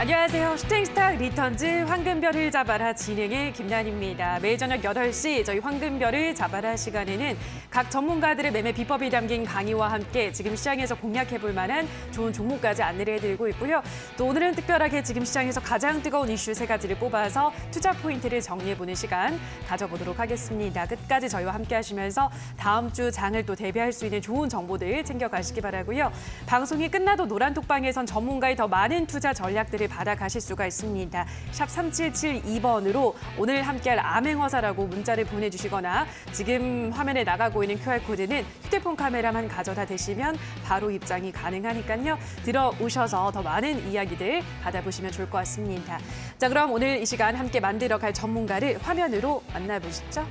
안녕하세요. 슈팅스타 리턴즈 황금별을 잡아라 진행의 김난입니다. 매일 저녁 8시 저희 황금별을 잡아라 시간에는 각 전문가들의 매매 비법이 담긴 강의와 함께 지금 시장에서 공략해볼 만한 좋은 종목까지 안내를 해드리고 있고요. 또 오늘은 특별하게 지금 시장에서 가장 뜨거운 이슈 3가지를 뽑아서 투자 포인트를 정리해보는 시간 가져보도록 하겠습니다. 끝까지 저희와 함께 하시면서 다음 주 장을 또 대비할 수 있는 좋은 정보들 챙겨가시기 바라고요. 방송이 끝나도 노란톡방에선 전문가의 더 많은 투자 전략들을 받아가실 수가 있습니다. 샵 3772번으로 오늘 함께할 암행어사라고 문자를 보내주시거나 지금 화면에 나가고 있는 QR코드는 휴대폰 카메라만 가져다 대시면 바로 입장이 가능하니까요. 들어오셔서 더 많은 이야기들 받아보시면 좋을 것 같습니다. 자, 그럼 오늘 이 시간 함께 만들어갈 전문가를 화면으로 만나보시죠.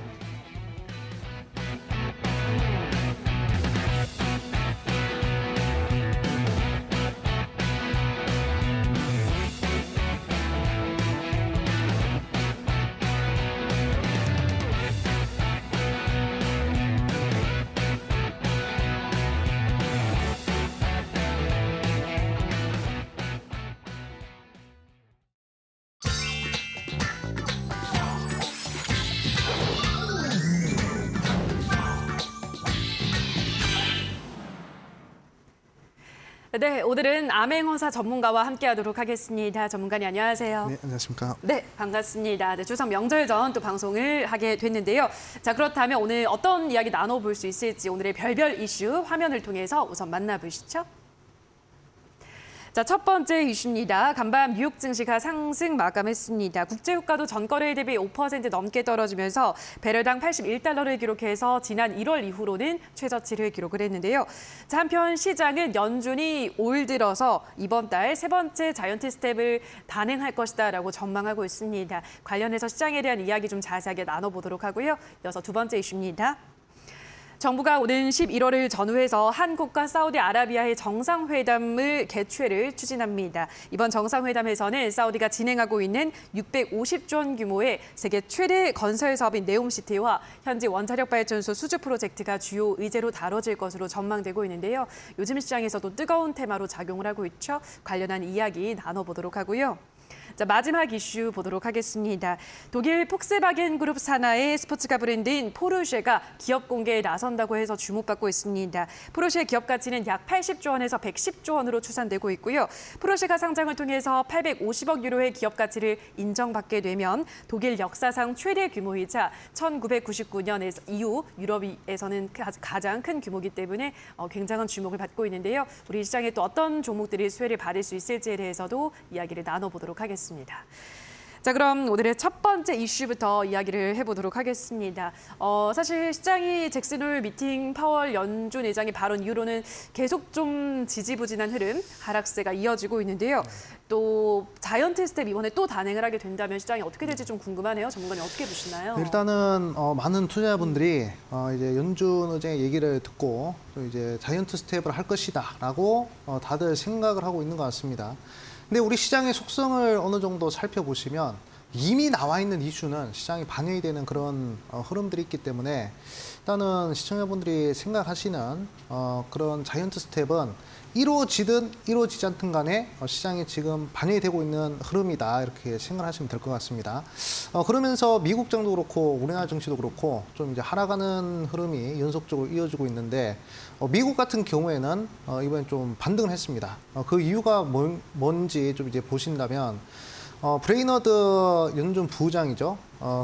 네, 오늘은 암행어사 전문가와 함께하도록 하겠습니다. 전문가님 안녕하세요. 네, 안녕하십니까. 네, 반갑습니다. 네, 추석 명절 전 또 방송을 하게 됐는데요. 자, 그렇다면 오늘 어떤 이야기 나눠볼 수 있을지 오늘의 별별 이슈 화면을 통해서 우선 만나보시죠. 자, 첫 번째 이슈입니다. 간밤 뉴욕 증시가 상승 마감했습니다. 국제유가도 전거래일 대비 5% 넘게 떨어지면서 배럴당 81달러를 기록해서 지난 1월 이후로는 최저치를 기록을 했는데요. 자, 한편 시장은 연준이 올 들어서 이번 달 세 번째 자이언트 스텝을 단행할 것이다라고 전망하고 있습니다. 관련해서 시장에 대한 이야기 좀 자세하게 나눠보도록 하고요. 이어서 두 번째 이슈입니다. 정부가 오는 11월을 전후해서 한국과 사우디아라비아의 정상회담을 개최를 추진합니다. 이번 정상회담에서는 사우디가 진행하고 있는 650조 원 규모의 세계 최대 건설 사업인 네옴시티와 현지 원자력 발전소 수주 프로젝트가 주요 의제로 다뤄질 것으로 전망되고 있는데요. 요즘 시장에서도 뜨거운 테마로 작용을 하고 있죠. 관련한 이야기 나눠보도록 하고요. 자, 마지막 이슈 보도록 하겠습니다. 독일 폭스바겐 그룹 산하의 스포츠카 브랜드인 포르쉐가 기업 공개에 나선다고 해서 주목받고 있습니다. 포르쉐 기업 가치는 약 80조 원에서 110조 원으로 추산되고 있고요. 포르쉐가 상장을 통해서 850억 유로의 기업 가치를 인정받게 되면 독일 역사상 최대 규모이자 1999년 이후 유럽에서는 가장 큰 규모이기 때문에 굉장한 주목을 받고 있는데요. 우리 시장에 또 어떤 종목들이 수혜를 받을 수 있을지에 대해서도 이야기를 나눠보도록 하겠습니다. 자, 그럼 오늘의 첫 번째 이슈부터 이야기를 해보도록 하겠습니다. 사실 시장이 잭슨 홀 미팅 파월 연준 의장의 발언 이후로는 계속 좀 지지부진한 흐름, 하락세가 이어지고 있는데요. 또 자이언트 스텝 이번에 또 단행을 하게 된다면 시장이 어떻게 될지 좀 궁금하네요. 전문가님 어떻게 보시나요? 일단은 많은 투자자분들이 이제 연준 의장의 얘기를 듣고 또 이제 자이언트 스텝을 할 것이다라고 다들 생각을 하고 있는 것 같습니다. 근데 우리 시장의 속성을 어느 정도 살펴보시면 이미 나와 있는 이슈는 시장에 반영이 되는 그런 흐름들이 있기 때문에 일단은 시청자분들이 생각하시는 그런 자이언트 스텝은 이루어지든 이루어지지 않든 간에 시장에 지금 반영이 되고 있는 흐름이다 이렇게 생각하시면 될 것 같습니다. 그러면서 미국장도 그렇고 우리나라 증시도 그렇고 좀 이제 하락하는 흐름이 연속적으로 이어지고 있는데 미국 같은 경우에는 이번에 좀 반등을 했습니다. 그 이유가 뭔지 좀 이제 보신다면 브레이너드 연준 부의장이죠.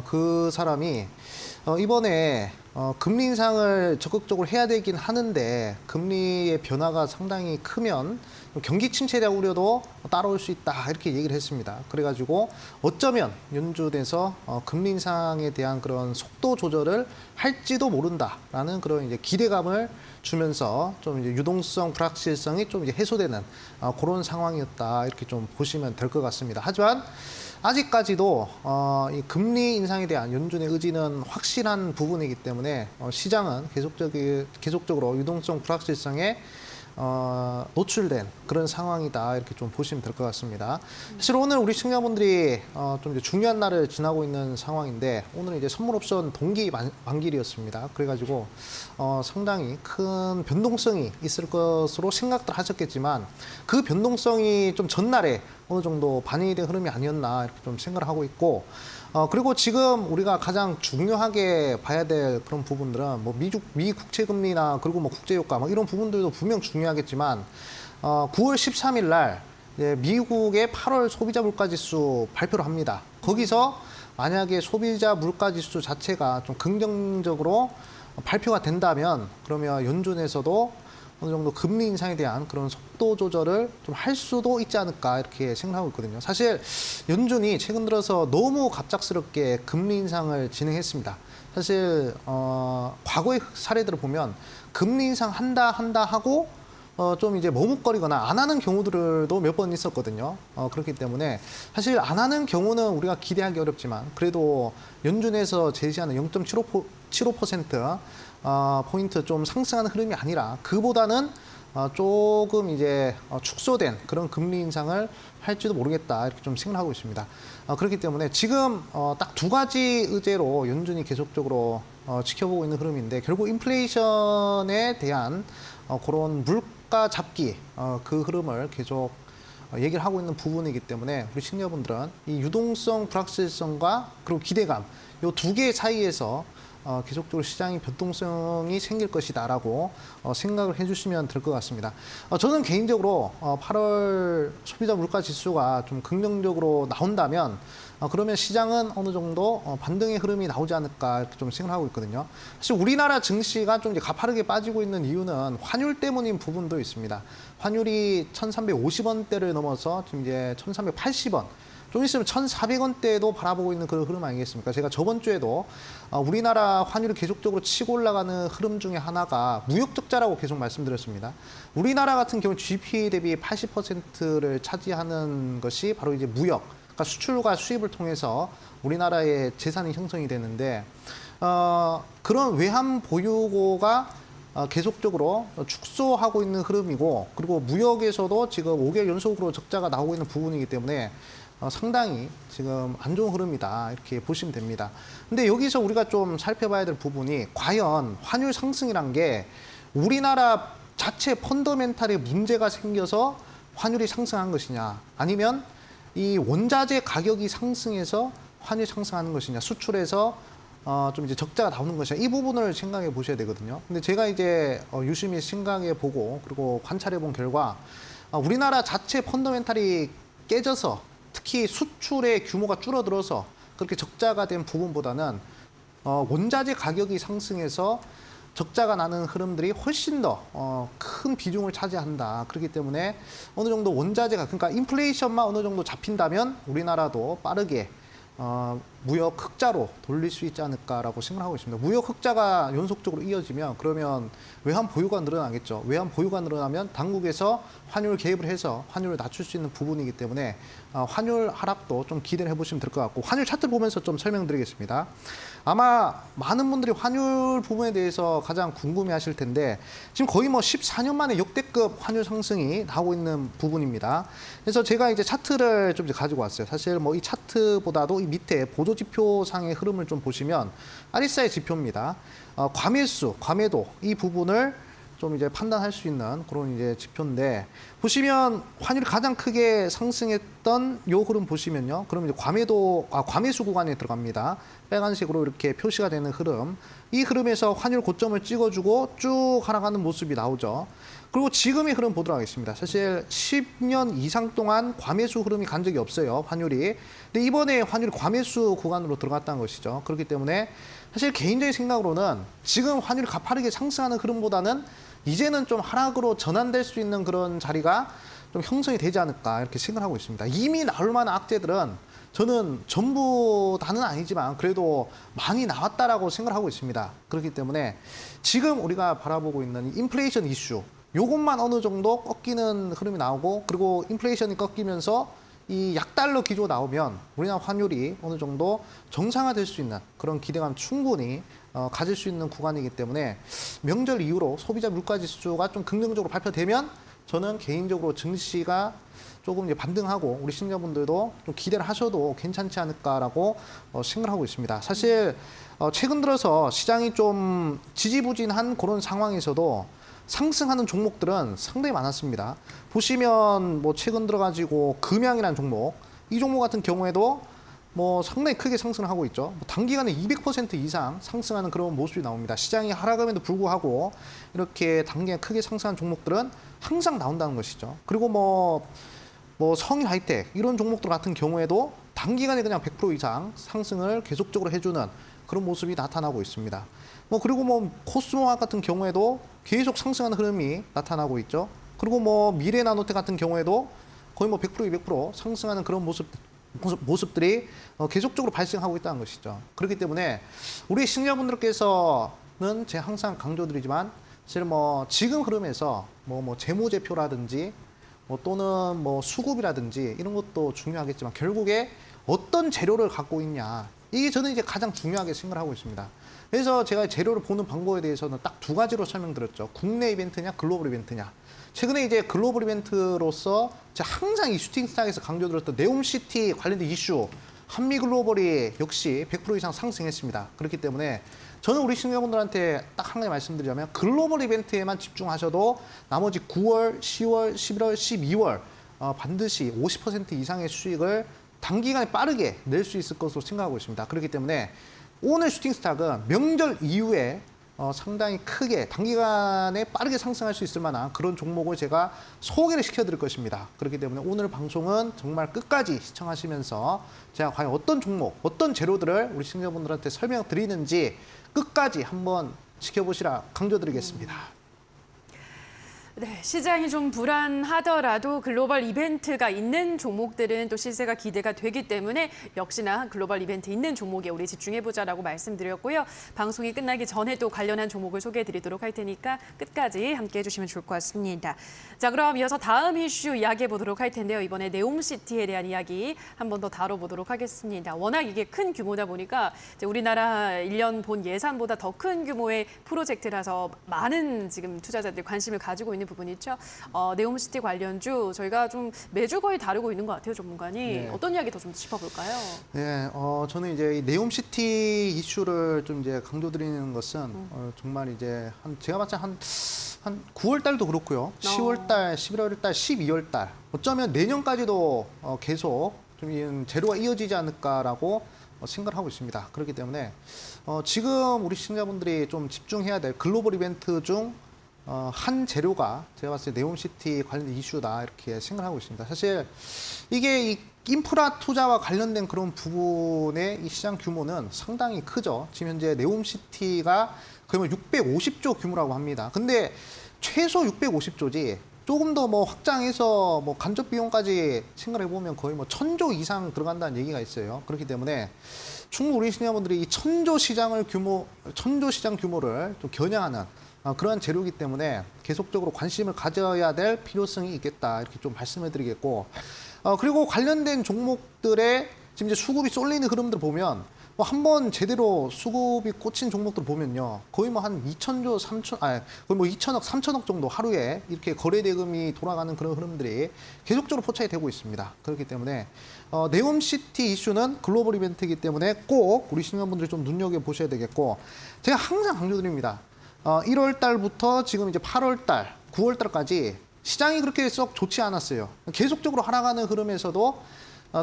그 사람이 이번에 금리 인상을 적극적으로 해야 되긴 하는데 금리의 변화가 상당히 크면 경기 침체에 대한 우려도 따라올 수 있다 이렇게 얘기를 했습니다. 그래가지고 어쩌면 연준에서 금리 인상에 대한 그런 속도 조절을 할지도 모른다라는 그런 이제 기대감을 주면서 좀 이제 유동성 불확실성이 좀 이제 해소되는 그런 상황이었다 이렇게 좀 보시면 될 것 같습니다. 하지만 아직까지도 이 금리 인상에 대한 연준의 의지는 확실한 부분이기 때문에 시장은 계속적으로 유동성 불확실성에 노출된 그런 상황이다 이렇게 좀 보시면 될 것 같습니다. 사실 오늘 우리 시청자분들이 좀 이제 중요한 날을 지나고 있는 상황인데 오늘은 이제 선물 옵션 동기 만기일이었습니다. 그래가지고 상당히 큰 변동성이 있을 것으로 생각들 하셨겠지만 그 변동성이 좀 전날에 어느 정도 반영이 된 흐름이 아니었나 이렇게 좀 생각을 하고 있고, 그리고 지금 우리가 가장 중요하게 봐야 될 그런 부분들은 뭐 미 국채 금리나 그리고 뭐 국제 유가 뭐 이런 부분들도 분명 중요하겠지만 9월 13일 날 미국의 8월 소비자 물가 지수 발표를 합니다. 거기서 만약에 소비자 물가 지수 자체가 좀 긍정적으로 발표가 된다면 그러면 연준에서도 어느 정도 금리 인상에 대한 그런 속도 조절을 좀 할 수도 있지 않을까 이렇게 생각하고 있거든요. 사실 연준이 최근 들어서 너무 갑작스럽게 금리 인상을 진행했습니다. 사실 과거의 사례들을 보면 금리 인상 한다 하고 좀 이제 머뭇거리거나 안 하는 경우들도 몇 번 있었거든요. 그렇기 때문에 사실 안 하는 경우는 우리가 기대하기 어렵지만 그래도 연준에서 제시하는 0.75% 포인트 좀 상승하는 흐름이 아니라 그보다는 조금 이제 축소된 그런 금리 인상을 할지도 모르겠다 이렇게 좀 생각하고 있습니다. 그렇기 때문에 지금 딱 두 가지 의제로 연준이 계속적으로 지켜보고 있는 흐름인데 결국 인플레이션에 대한 그런 물가 잡기 그 흐름을 계속 얘기를 하고 있는 부분이기 때문에 우리 시니어분들은 이 유동성 불확실성과 그리고 기대감 이 두 개 사이에서 계속적으로 시장이 변동성이 생길 것이다라고 생각을 해주시면 될 것 같습니다. 저는 개인적으로 8월 소비자 물가 지수가 좀 긍정적으로 나온다면 그러면 시장은 어느 정도 반등의 흐름이 나오지 않을까 이렇게 좀 생각하고 있거든요. 사실 우리나라 증시가 좀 이제 가파르게 빠지고 있는 이유는 환율 때문인 부분도 있습니다. 환율이 1,350원대를 넘어서 지금 이제 1,380원. 좀 있으면 1,400원대도 바라보고 있는 그런 흐름 아니겠습니까? 제가 저번 주에도 우리나라 환율이 계속적으로 치고 올라가는 흐름 중에 하나가 무역 적자라고 계속 말씀드렸습니다. 우리나라 같은 경우 GDP 대비 80%를 차지하는 것이 바로 이제 무역, 그러니까 수출과 수입을 통해서 우리나라의 재산이 형성이 되는데 그런 외환 보유고가 계속적으로 축소하고 있는 흐름이고 그리고 무역에서도 지금 5개월 연속으로 적자가 나오고 있는 부분이기 때문에 상당히 지금 안 좋은 흐름이다 이렇게 보시면 됩니다. 근데 여기서 우리가 좀 살펴봐야 될 부분이 과연 환율 상승이란 게 우리나라 자체 펀더멘탈에 문제가 생겨서 환율이 상승한 것이냐 아니면 이 원자재 가격이 상승해서 환율이 상승하는 것이냐 수출에서 좀 이제 적자가 나오는 것이냐 이 부분을 생각해 보셔야 되거든요. 근데 제가 이제 유심히 생각해 보고 그리고 관찰해 본 결과 우리나라 자체 펀더멘탈이 깨져서 특히 수출의 규모가 줄어들어서 그렇게 적자가 된 부분보다는 원자재 가격이 상승해서 적자가 나는 흐름들이 훨씬 더 큰 비중을 차지한다. 그렇기 때문에 어느 정도 원자재가 그러니까 인플레이션만 어느 정도 잡힌다면 우리나라도 빠르게 무역 흑자로 돌릴 수 있지 않을까라고 생각하고 있습니다. 무역 흑자가 연속적으로 이어지면 그러면 외환 보유가 늘어나겠죠. 외환 보유가 늘어나면 당국에서 환율 개입을 해서 환율을 낮출 수 있는 부분이기 때문에 환율 하락도 좀 기대를 해보시면 될 것 같고 환율 차트 보면서 좀 설명드리겠습니다. 아마 많은 분들이 환율 부분에 대해서 가장 궁금해하실 텐데 지금 거의 뭐 14년 만에 역대급 환율 상승이 나오고 있는 부분입니다. 그래서 제가 이제 차트를 좀 이제 가지고 왔어요. 사실 뭐 이 차트보다도 이 밑에 보조지표상의 흐름을 좀 보시면 RSI 지표입니다. 과매수, 과매도 이 부분을 좀 이제 판단할 수 있는 그런 이제 지표인데 보시면 환율이 가장 크게 상승했던 요 흐름 보시면요. 그럼 이제 과매수 구간에 들어갑니다. 빨간색으로 이렇게 표시가 되는 흐름. 이 흐름에서 환율 고점을 찍어주고 쭉 하락하는 모습이 나오죠. 그리고 지금의 흐름 보도록 하겠습니다. 사실 10년 이상 동안 과매수 흐름이 간 적이 없어요. 환율이. 근데 이번에 환율이 과매수 구간으로 들어갔다는 것이죠. 그렇기 때문에 사실 개인적인 생각으로는 지금 환율이 가파르게 상승하는 흐름보다는 이제는 좀 하락으로 전환될 수 있는 그런 자리가 좀 형성이 되지 않을까 이렇게 생각하고 있습니다. 이미 나올 만한 악재들은 저는 전부 다는 아니지만 그래도 많이 나왔다라고 생각하고 있습니다. 그렇기 때문에 지금 우리가 바라보고 있는 인플레이션 이슈 요것만 어느 정도 꺾이는 흐름이 나오고 그리고 인플레이션이 꺾이면서 이 약달러 기조 나오면 우리나라 환율이 어느 정도 정상화될 수 있는 그런 기대감 충분히 가질 수 있는 구간이기 때문에 명절 이후로 소비자 물가 지수가 좀 긍정적으로 발표되면 저는 개인적으로 증시가 조금 이제 반등하고 우리 시청자분들도 좀 기대를 하셔도 괜찮지 않을까라고 생각하고 있습니다. 사실 최근 들어서 시장이 좀 지지부진한 그런 상황에서도 상승하는 종목들은 상당히 많았습니다. 보시면 뭐 최근 들어가지고 금양이라는 종목, 이 종목 같은 경우에도 뭐 상당히 크게 상승을 하고 있죠. 뭐 단기간에 200% 이상 상승하는 그런 모습이 나옵니다. 시장이 하락함에도 불구하고 이렇게 단기간 크게 상승한 종목들은 항상 나온다는 것이죠. 그리고 뭐 성인 하이텍 이런 종목들 같은 경우에도 단기간에 그냥 100% 이상 상승을 계속적으로 해주는 그런 모습이 나타나고 있습니다. 뭐 그리고 뭐 코스모화 같은 경우에도 계속 상승하는 흐름이 나타나고 있죠. 그리고 뭐 미래나노텍 같은 경우에도 거의 뭐 100% 200% 상승하는 그런 모습들이 계속적으로 발생하고 있다는 것이죠. 그렇기 때문에 우리 시청자분들께서는 제가 항상 강조드리지만 사실 뭐 지금 흐름에서 뭐 재무제표라든지 뭐 또는 뭐 수급이라든지 이런 것도 중요하겠지만 결국에 어떤 재료를 갖고 있냐, 이게 저는 이제 가장 중요하게 생각을 하고 있습니다. 그래서 제가 재료를 보는 방법에 대해서는 딱 두 가지로 설명드렸죠. 국내 이벤트냐 글로벌 이벤트냐. 최근에 이제 글로벌 이벤트로서 제가 항상 이 슈팅스탁에서 강조드렸던 네옴시티 관련된 이슈, 한미글로벌이 역시 100% 이상 상승했습니다. 그렇기 때문에 저는 우리 시청자분들한테 딱 한 가지 말씀드리자면 글로벌 이벤트에만 집중하셔도 나머지 9월, 10월, 11월, 12월 반드시 50% 이상의 수익을 단기간에 빠르게 낼 수 있을 것으로 생각하고 있습니다. 그렇기 때문에 오늘 슈팅스탁은 명절 이후에 상당히 크게 단기간에 빠르게 상승할 수 있을 만한 그런 종목을 제가 소개를 시켜드릴 것입니다. 그렇기 때문에 오늘 방송은 정말 끝까지 시청하시면서 제가 과연 어떤 종목, 어떤 재료들을 우리 시청자분들한테 설명드리는지 끝까지 한번 지켜보시라 강조드리겠습니다. 네, 시장이 좀 불안하더라도 글로벌 이벤트가 있는 종목들은 또 시세가 기대가 되기 때문에 역시나 글로벌 이벤트 있는 종목에 우리 집중해보자라고 말씀드렸고요. 방송이 끝나기 전에 또 관련한 종목을 소개해드리도록 할 테니까 끝까지 함께해 주시면 좋을 것 같습니다. 자, 그럼 이어서 다음 이슈 이야기해보도록 할 텐데요. 이번에 네옴시티에 대한 이야기 한 번 더 다뤄보도록 하겠습니다. 워낙 이게 큰 규모다 보니까 이제 우리나라 1년 본 예산보다 더 큰 규모의 프로젝트라서 많은 지금 투자자들이 관심을 가지고 있는 부분이 있죠. 네옴시티 관련주 저희가 좀 매주 거의 다루고 있는 것 같아요, 전문가님. 네. 어떤 이야기 더 좀 짚어볼까요? 네, 저는 이제 이 네옴시티 이슈를 좀 이제 강조드리는 것은 정말 이제 제가 봤을 때 한 9월 달도 그렇고요. 10월 달, 11월 달, 12월 달. 어쩌면 내년까지도 계속 좀 이 재료가 이어지지 않을까라고 생각을 하고 있습니다. 그렇기 때문에 지금 우리 시청자분들이 좀 집중해야 될 글로벌 이벤트 중 한 재료가 제가 봤을 때 네옴시티 관련된 이슈다 이렇게 생각하고 있습니다. 사실 이게 이 인프라 투자와 관련된 그런 부분의 이 시장 규모는 상당히 크죠. 지금 현재 네옴시티가 거의 650조 규모라고 합니다. 근데 최소 650조지 조금 더 뭐 확장해서 뭐 간접 비용까지 생각해 보면 거의 뭐 1000조 이상 들어간다는 얘기가 있어요. 그렇기 때문에 충분히 우리 시청자분들이 이 1000조 시장 규모를 좀 겨냥하는 그러한 재료이기 때문에 계속적으로 관심을 가져야 될 필요성이 있겠다 이렇게 좀 말씀을 드리겠고 그리고 관련된 종목들의 지금 이제 수급이 쏠리는 흐름들 보면 뭐 한번 제대로 수급이 꽂힌 종목들 보면요 거의 뭐 한 2천조, 거의 뭐 2천억, 3천억 정도 하루에 이렇게 거래 대금이 돌아가는 그런 흐름들이 계속적으로 포착이 되고 있습니다. 그렇기 때문에 네옴시티 이슈는 글로벌 이벤트이기 때문에 꼭 우리 시청자분들이 좀 눈여겨 보셔야 되겠고 제가 항상 강조드립니다. 1월 달부터 지금 이제 8월 달, 9월 달까지 시장이 그렇게 썩 좋지 않았어요. 계속적으로 하락하는 흐름에서도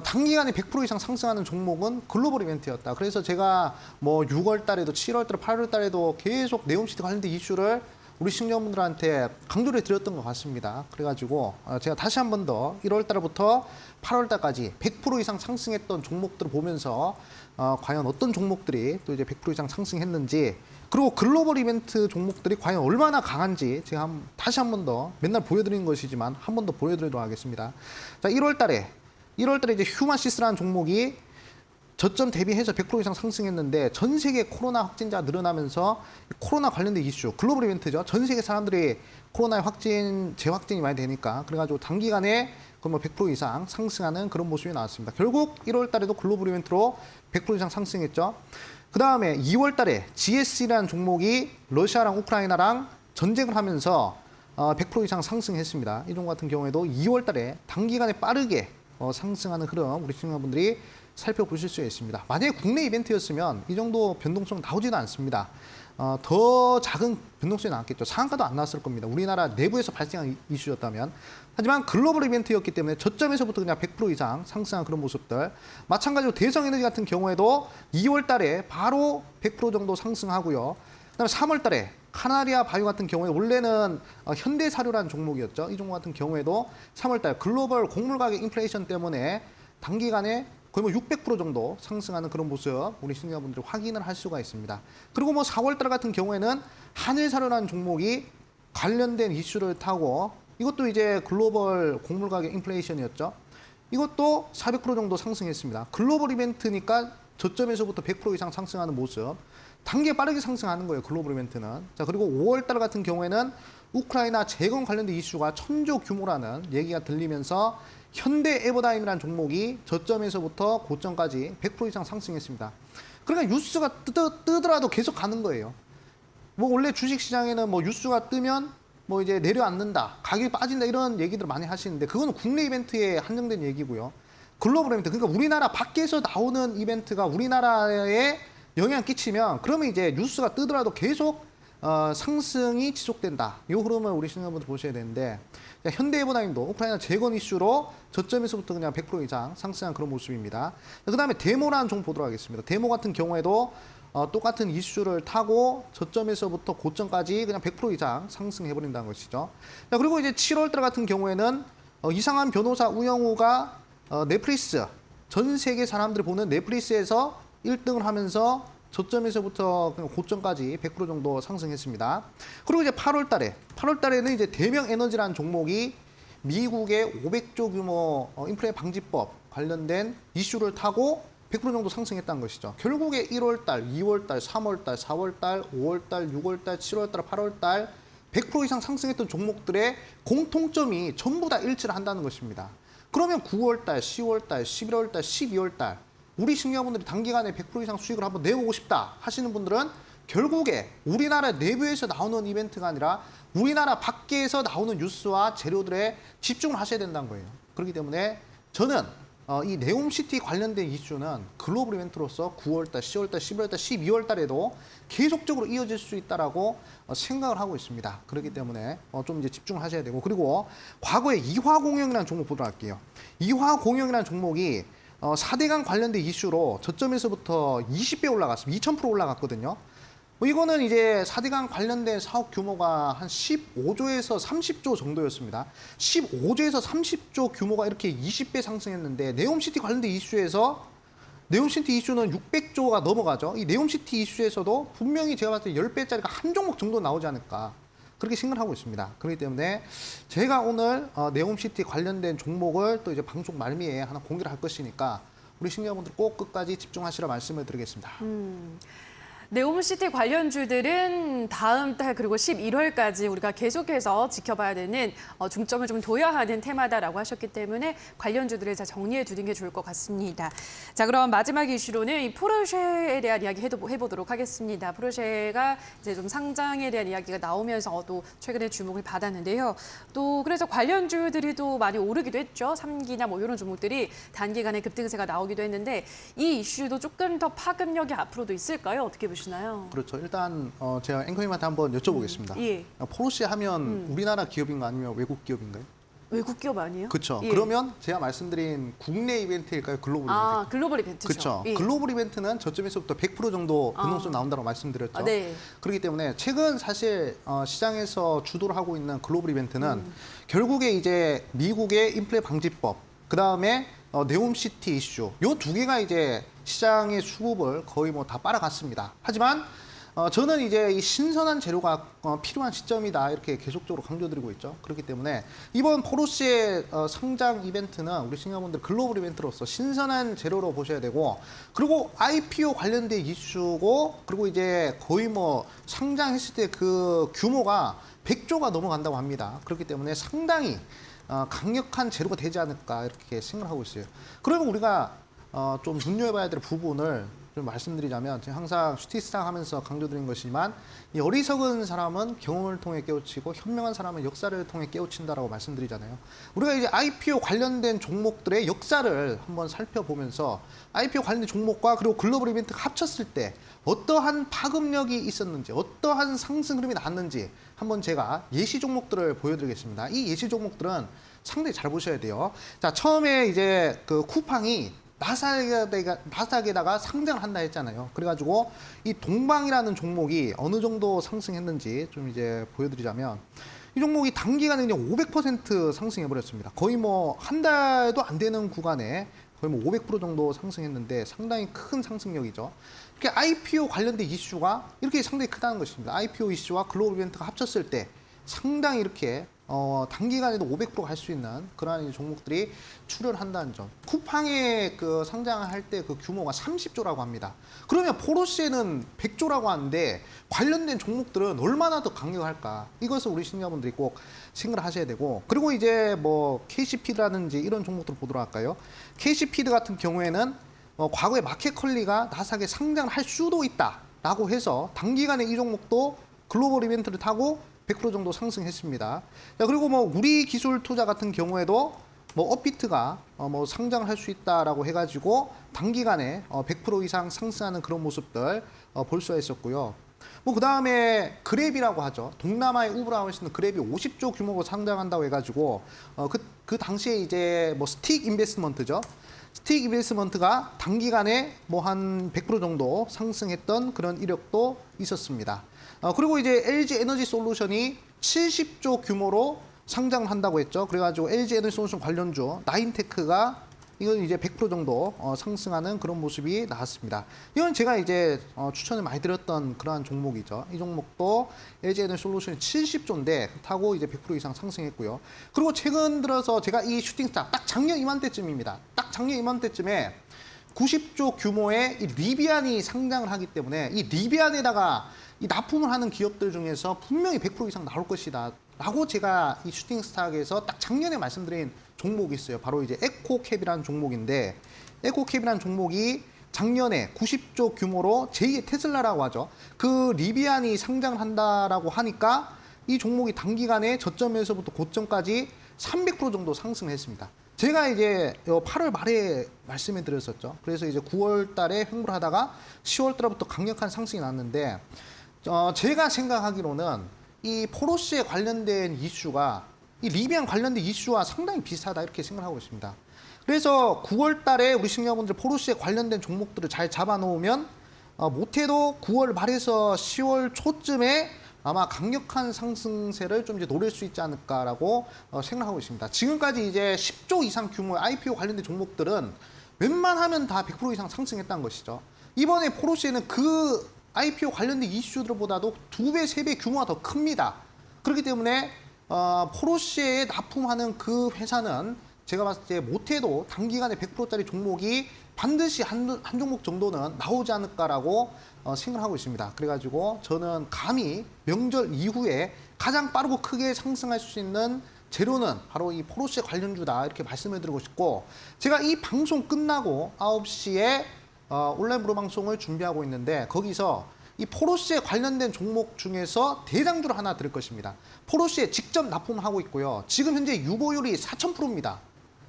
단기간에 100% 이상 상승하는 종목은 글로벌 이벤트였다. 그래서 제가 뭐 6월 달에도 7월 달, 8월 달에도 계속 네옴시티 관련된 이슈를 우리 시청자분들한테 강조를 드렸던 것 같습니다. 그래가지고 제가 다시 한 번 더 1월 달부터 8월 달까지 100% 이상 상승했던 종목들을 보면서 과연 어떤 종목들이 또 이제 100% 이상 상승했는지 그리고 글로벌 이벤트 종목들이 과연 얼마나 강한지 제가 다시 한 번 더 맨날 보여드리는 것이지만 한 번 더 보여드리도록 하겠습니다. 자, 1월 달에 이제 휴마시스라는 종목이 저점 대비해서 100% 이상 상승했는데 전 세계 코로나 확진자 늘어나면서 코로나 관련된 이슈, 글로벌 이벤트죠. 전 세계 사람들이 코로나의 재확진이 많이 되니까 그래가지고 단기간에 거의 뭐 100% 이상 상승하는 그런 모습이 나왔습니다. 결국 1월 달에도 글로벌 이벤트로 100% 이상 상승했죠. 그 다음에 2월 달에 GS라는 종목이 러시아랑 우크라이나랑 전쟁을 하면서 100% 이상 상승했습니다. 이 종목 같은 경우에도 2월 달에 단기간에 빠르게 상승하는 흐름 우리 시청자분들이 살펴보실 수 있습니다. 만약에 국내 이벤트였으면 이 정도 변동성 나오지도 않습니다. 더 작은 변동성이 나왔겠죠. 상한가도 안 나왔을 겁니다. 우리나라 내부에서 발생한 이슈였다면. 하지만 글로벌 이벤트였기 때문에 저점에서부터 그냥 100% 이상 상승한 그런 모습들. 마찬가지로 대성에너지 같은 경우에도 2월 달에 바로 100% 정도 상승하고요. 그다음에 3월 달에 카나리아 바이오 같은 경우에 원래는 현대사료라는 종목이었죠. 이 종목 같은 경우에도 3월 달 글로벌 곡물 가격 인플레이션 때문에 단기간에 거의 뭐 600% 정도 상승하는 그런 모습 우리 시청자분들이 확인을 할 수가 있습니다. 그리고 뭐 4월 달 같은 경우에는 한일사료라는 종목이 관련된 이슈를 타고 이것도 이제 글로벌 곡물 가격 인플레이션이었죠. 이것도 400% 정도 상승했습니다. 글로벌 이벤트니까 저점에서부터 100% 이상 상승하는 모습. 단계 빠르게 상승하는 거예요, 글로벌 이벤트는. 자, 그리고 5월 달 같은 경우에는 우크라이나 재건 관련된 이슈가 천조 규모라는 얘기가 들리면서 현대 에버다임이라는 종목이 저점에서부터 고점까지 100% 이상 상승했습니다. 그러니까 뉴스가 뜨더라도 계속 가는 거예요. 뭐 원래 주식시장에는 뭐 뉴스가 뜨면 뭐 이제 내려앉는다, 가격이 빠진다 이런 얘기들 많이 하시는데 그거는 국내 이벤트에 한정된 얘기고요. 글로벌 이벤트, 그러니까 우리나라 밖에서 나오는 이벤트가 우리나라에 영향 끼치면 그러면 이제 뉴스가 뜨더라도 계속 상승이 지속된다. 이 흐름을 우리 시청자분들 보셔야 되는데 현대해보다임도 우크라이나 재건 이슈로 저점에서부터 그냥 100% 이상 상승한 그런 모습입니다. 그다음에 데모라는 종목 보도록 하겠습니다. 데모 같은 경우에도 똑같은 이슈를 타고 저점에서부터 고점까지 그냥 100% 이상 상승해버린다는 것이죠. 자, 그리고 이제 7월 달 같은 경우에는 이상한 변호사 우영우가 넷플릭스, 전 세계 사람들이 보는 넷플릭스에서 1등을 하면서 저점에서부터 고점까지 100% 정도 상승했습니다. 그리고 이제 8월 달에는 이제 대명에너지라는 종목이 미국의 500조 규모 인플레 방지법 관련된 이슈를 타고 100% 정도 상승했다는 것이죠. 결국에 1월 달, 2월 달, 3월 달, 4월 달, 5월 달, 6월 달, 7월 달, 8월 달 100% 이상 상승했던 종목들의 공통점이 전부 다 일치를 한다는 것입니다. 그러면 9월 달, 10월 달, 11월 달, 12월 달 우리 시청자분들이 단기간에 100% 이상 수익을 한번 내보고 싶다 하시는 분들은 결국에 우리나라 내부에서 나오는 이벤트가 아니라 우리나라 밖에서 나오는 뉴스와 재료들에 집중을 하셔야 된다는 거예요. 그렇기 때문에 저는 이 네옴시티 관련된 이슈는 글로벌 이벤트로서 9월달, 10월달, 11월달, 12월달에도 계속적으로 이어질 수 있다라고 생각을 하고 있습니다. 그렇기 때문에 좀 이제 집중을 하셔야 되고 그리고 과거에 이화공영이라는 종목 보도록 할게요. 이화공영이라는 종목이 4대강 관련된 이슈로 저점에서부터 20배 올라갔습니다. 2000% 올라갔거든요. 이거는 이제 4대강 관련된 사업 규모가 한 15조에서 30조 정도였습니다. 15조에서 30조 규모가 이렇게 20배 상승했는데 네옴시티 관련된 이슈에서 네옴시티 이슈는 600조가 넘어가죠. 이 네옴시티 이슈에서도 분명히 제가 봤을 때 10배짜리가 한 종목 정도 나오지 않을까. 그렇게 생각을 하고 있습니다. 그렇기 때문에 제가 오늘 네옴시티 관련된 종목을 또 이제 방송 말미에 하나 공개를 할 것이니까 우리 시청자분들 꼭 끝까지 집중하시라 말씀을 드리겠습니다. 네옴시티 관련주들은 다음 달 그리고 11월까지 우리가 계속해서 지켜봐야 되는 중점을 좀 둬야 하는 테마다라고 하셨기 때문에 관련주들을 잘 정리해 두는 게 좋을 것 같습니다. 자, 그럼 마지막 이슈로는 이 포르쉐에 대한 이야기 해보도록 하겠습니다. 포르쉐가 이제 좀 상장에 대한 이야기가 나오면서 또 최근에 주목을 받았는데요. 또 그래서 관련주들이 또 많이 오르기도 했죠. 3기나 뭐 이런 종목들이 단기간에 급등세가 나오기도 했는데 이 이슈도 조금 더 파급력이 앞으로도 있을까요? 어떻게 보시나요? 그렇죠. 일단 제가 앵커님한테 한번 여쭤보겠습니다. 예. 포르쉐 하면 우리나라 기업인가 아니면 외국 기업인가요? 외국 기업 아니에요? 그렇죠. 예. 그러면 제가 말씀드린 국내 이벤트일까요? 글로벌 이벤트? 아, 글로벌 이벤트죠. 그렇죠. 예. 글로벌 이벤트는 저점에서부터 100% 정도 변동성 나온다고 말씀드렸죠. 아, 네. 그렇기 때문에 최근 사실 시장에서 주도를 하고 있는 글로벌 이벤트는 결국에 이제 미국의 인플레 방지법, 그 다음에 네옴시티 이슈, 요 두 개가 이제 시장의 수급을 거의 뭐 다 빨아갔습니다. 하지만 저는 이제 이 신선한 재료가 필요한 시점이다 이렇게 계속적으로 강조드리고 있죠. 그렇기 때문에 이번 포르쉐 상장 이벤트는 우리 시청자분들 글로벌 이벤트로서 신선한 재료로 보셔야 되고 그리고 IPO 관련된 이슈고 그리고 이제 거의 뭐 상장했을 때 그 규모가 100조가 넘어간다고 합니다. 그렇기 때문에 상당히 강력한 재료가 되지 않을까 이렇게 생각을 하고 있어요. 그러면 우리가 좀 눈여겨봐야 될 부분을 좀 말씀드리자면 제가 항상 슈팅스타 하면서 강조드린 것이지만 이 어리석은 사람은 경험을 통해 깨우치고 현명한 사람은 역사를 통해 깨우친다라고 말씀드리잖아요. 우리가 이제 IPO 관련된 종목들의 역사를 한번 살펴보면서 IPO 관련된 종목과 그리고 글로벌 이벤트가 합쳤을 때 어떠한 파급력이 있었는지 어떠한 상승 흐름이 나왔는지 한번 제가 예시 종목들을 보여드리겠습니다. 이 예시 종목들은 상당히 잘 보셔야 돼요. 자, 처음에 이제 그 쿠팡이 나스닥에다가 상장을 한다 했잖아요. 그래가지고 이 동방이라는 종목이 어느 정도 상승했는지 좀 이제 보여드리자면 이 종목이 단기간에 그냥 500% 상승해버렸습니다. 거의 뭐 한 달도 안 되는 구간에 거의 뭐 500% 정도 상승했는데 상당히 큰 상승력이죠. 이렇게 IPO 관련된 이슈가 이렇게 상당히 크다는 것입니다. IPO 이슈와 글로벌 이벤트가 합쳤을 때 상당히 이렇게 단기간에도 500% 갈 수 있는 그러한 종목들이 출현한다는 점. 쿠팡에 그 상장할 때 그 규모가 30조라고 합니다. 그러면 포르쉐는 100조라고 하는데 관련된 종목들은 얼마나 더 강력할까? 이것을 우리 시청자분들이 꼭 생각을 하셔야 되고, 그리고 이제 뭐 KC피드라든지 이런 종목들 보도록 할까요? KC피드 같은 경우에는 과거에 마켓컬리가 나스닥에 상장을 할 수도 있다라고 해서 단기간에 이 종목도 글로벌 이벤트를 타고 100% 정도 상승했습니다. 자, 그리고 뭐 우리 기술 투자 같은 경우에도 뭐 업비트가 뭐 상장을 할 수 있다라고 해가지고 단기간에 100% 이상 상승하는 그런 모습들 볼 수가 있었고요. 뭐 그다음에 그랩이라고 하죠. 동남아의 우브라고 하시는 그랩이 50조 규모로 상장한다고 해가지고 그 당시에 이제 뭐 스틱 인베스트먼트죠. 스틱 인베스트먼트가 단기간에 뭐 한 100% 정도 상승했던 그런 이력도 있었습니다. 그리고 이제 LG 에너지 솔루션이 70조 규모로 상장을 한다고 했죠. 그래가지고 LG 에너지 솔루션 관련주 나인테크가 이건 이제 100% 정도 상승하는 그런 모습이 나왔습니다. 이건 제가 이제 추천을 많이 드렸던 그러한 종목이죠. 이 종목도 LG 에너지 솔루션이 70조인데 타고 이제 100% 이상 상승했고요. 그리고 최근 들어서 제가 이 슈팅스타 딱 작년 이맘때쯤입니다. 딱 작년 이맘때쯤에 90조 규모의 이 리비안이 상장을 하기 때문에 이 리비안에다가 이 납품을 하는 기업들 중에서 분명히 100% 이상 나올 것이다 라고 제가 이 슈팅스탁에서 딱 작년에 말씀드린 종목이 있어요. 바로 이제 에코캡이라는 종목인데, 에코캡이라는 종목이 작년에 90조 규모로 제2의 테슬라라고 하죠. 그 리비안이 상장을 한다라고 하니까 이 종목이 단기간에 저점에서부터 고점까지 300% 정도 상승했습니다. 제가 이제 8월 말에 말씀해 드렸었죠. 그래서 이제 9월 달에 횡보를 하다가 10월 달부터 강력한 상승이 났는데, 제가 생각하기로는 이 포르쉐에 관련된 이슈가 이 리비안 관련된 이슈와 상당히 비슷하다 이렇게 생각하고 있습니다. 그래서 9월 달에 우리 시청자분들 포르쉐에 관련된 종목들을 잘 잡아놓으면 못해도 9월 말에서 10월 초쯤에 아마 강력한 상승세를 좀 이제 노릴 수 있지 않을까라고 생각하고 있습니다. 지금까지 이제 10조 이상 규모의 IPO 관련된 종목들은 웬만하면 다 100% 이상 상승했다는 것이죠. 이번에 포르쉐는 그 IPO 관련된 이슈들보다도 2배, 3배 규모가 더 큽니다. 그렇기 때문에 포르쉐에 납품하는 그 회사는 제가 봤을 때 못해도 단기간에 100%짜리 종목이 반드시 한 종목 정도는 나오지 않을까라고 생각하고 있습니다. 그래가지고 저는 감히 명절 이후에 가장 빠르고 크게 상승할 수 있는 재료는 바로 이 포르쉐 관련주다 이렇게 말씀을 드리고 싶고, 제가 이 방송 끝나고 9시에 온라인 무료 방송을 준비하고 있는데 거기서 이 포르쉐 관련된 종목 중에서 대장주를 하나 드릴 것입니다. 포르쉐에 직접 납품하고 있고요. 지금 현재 유보율이 4000%입니다.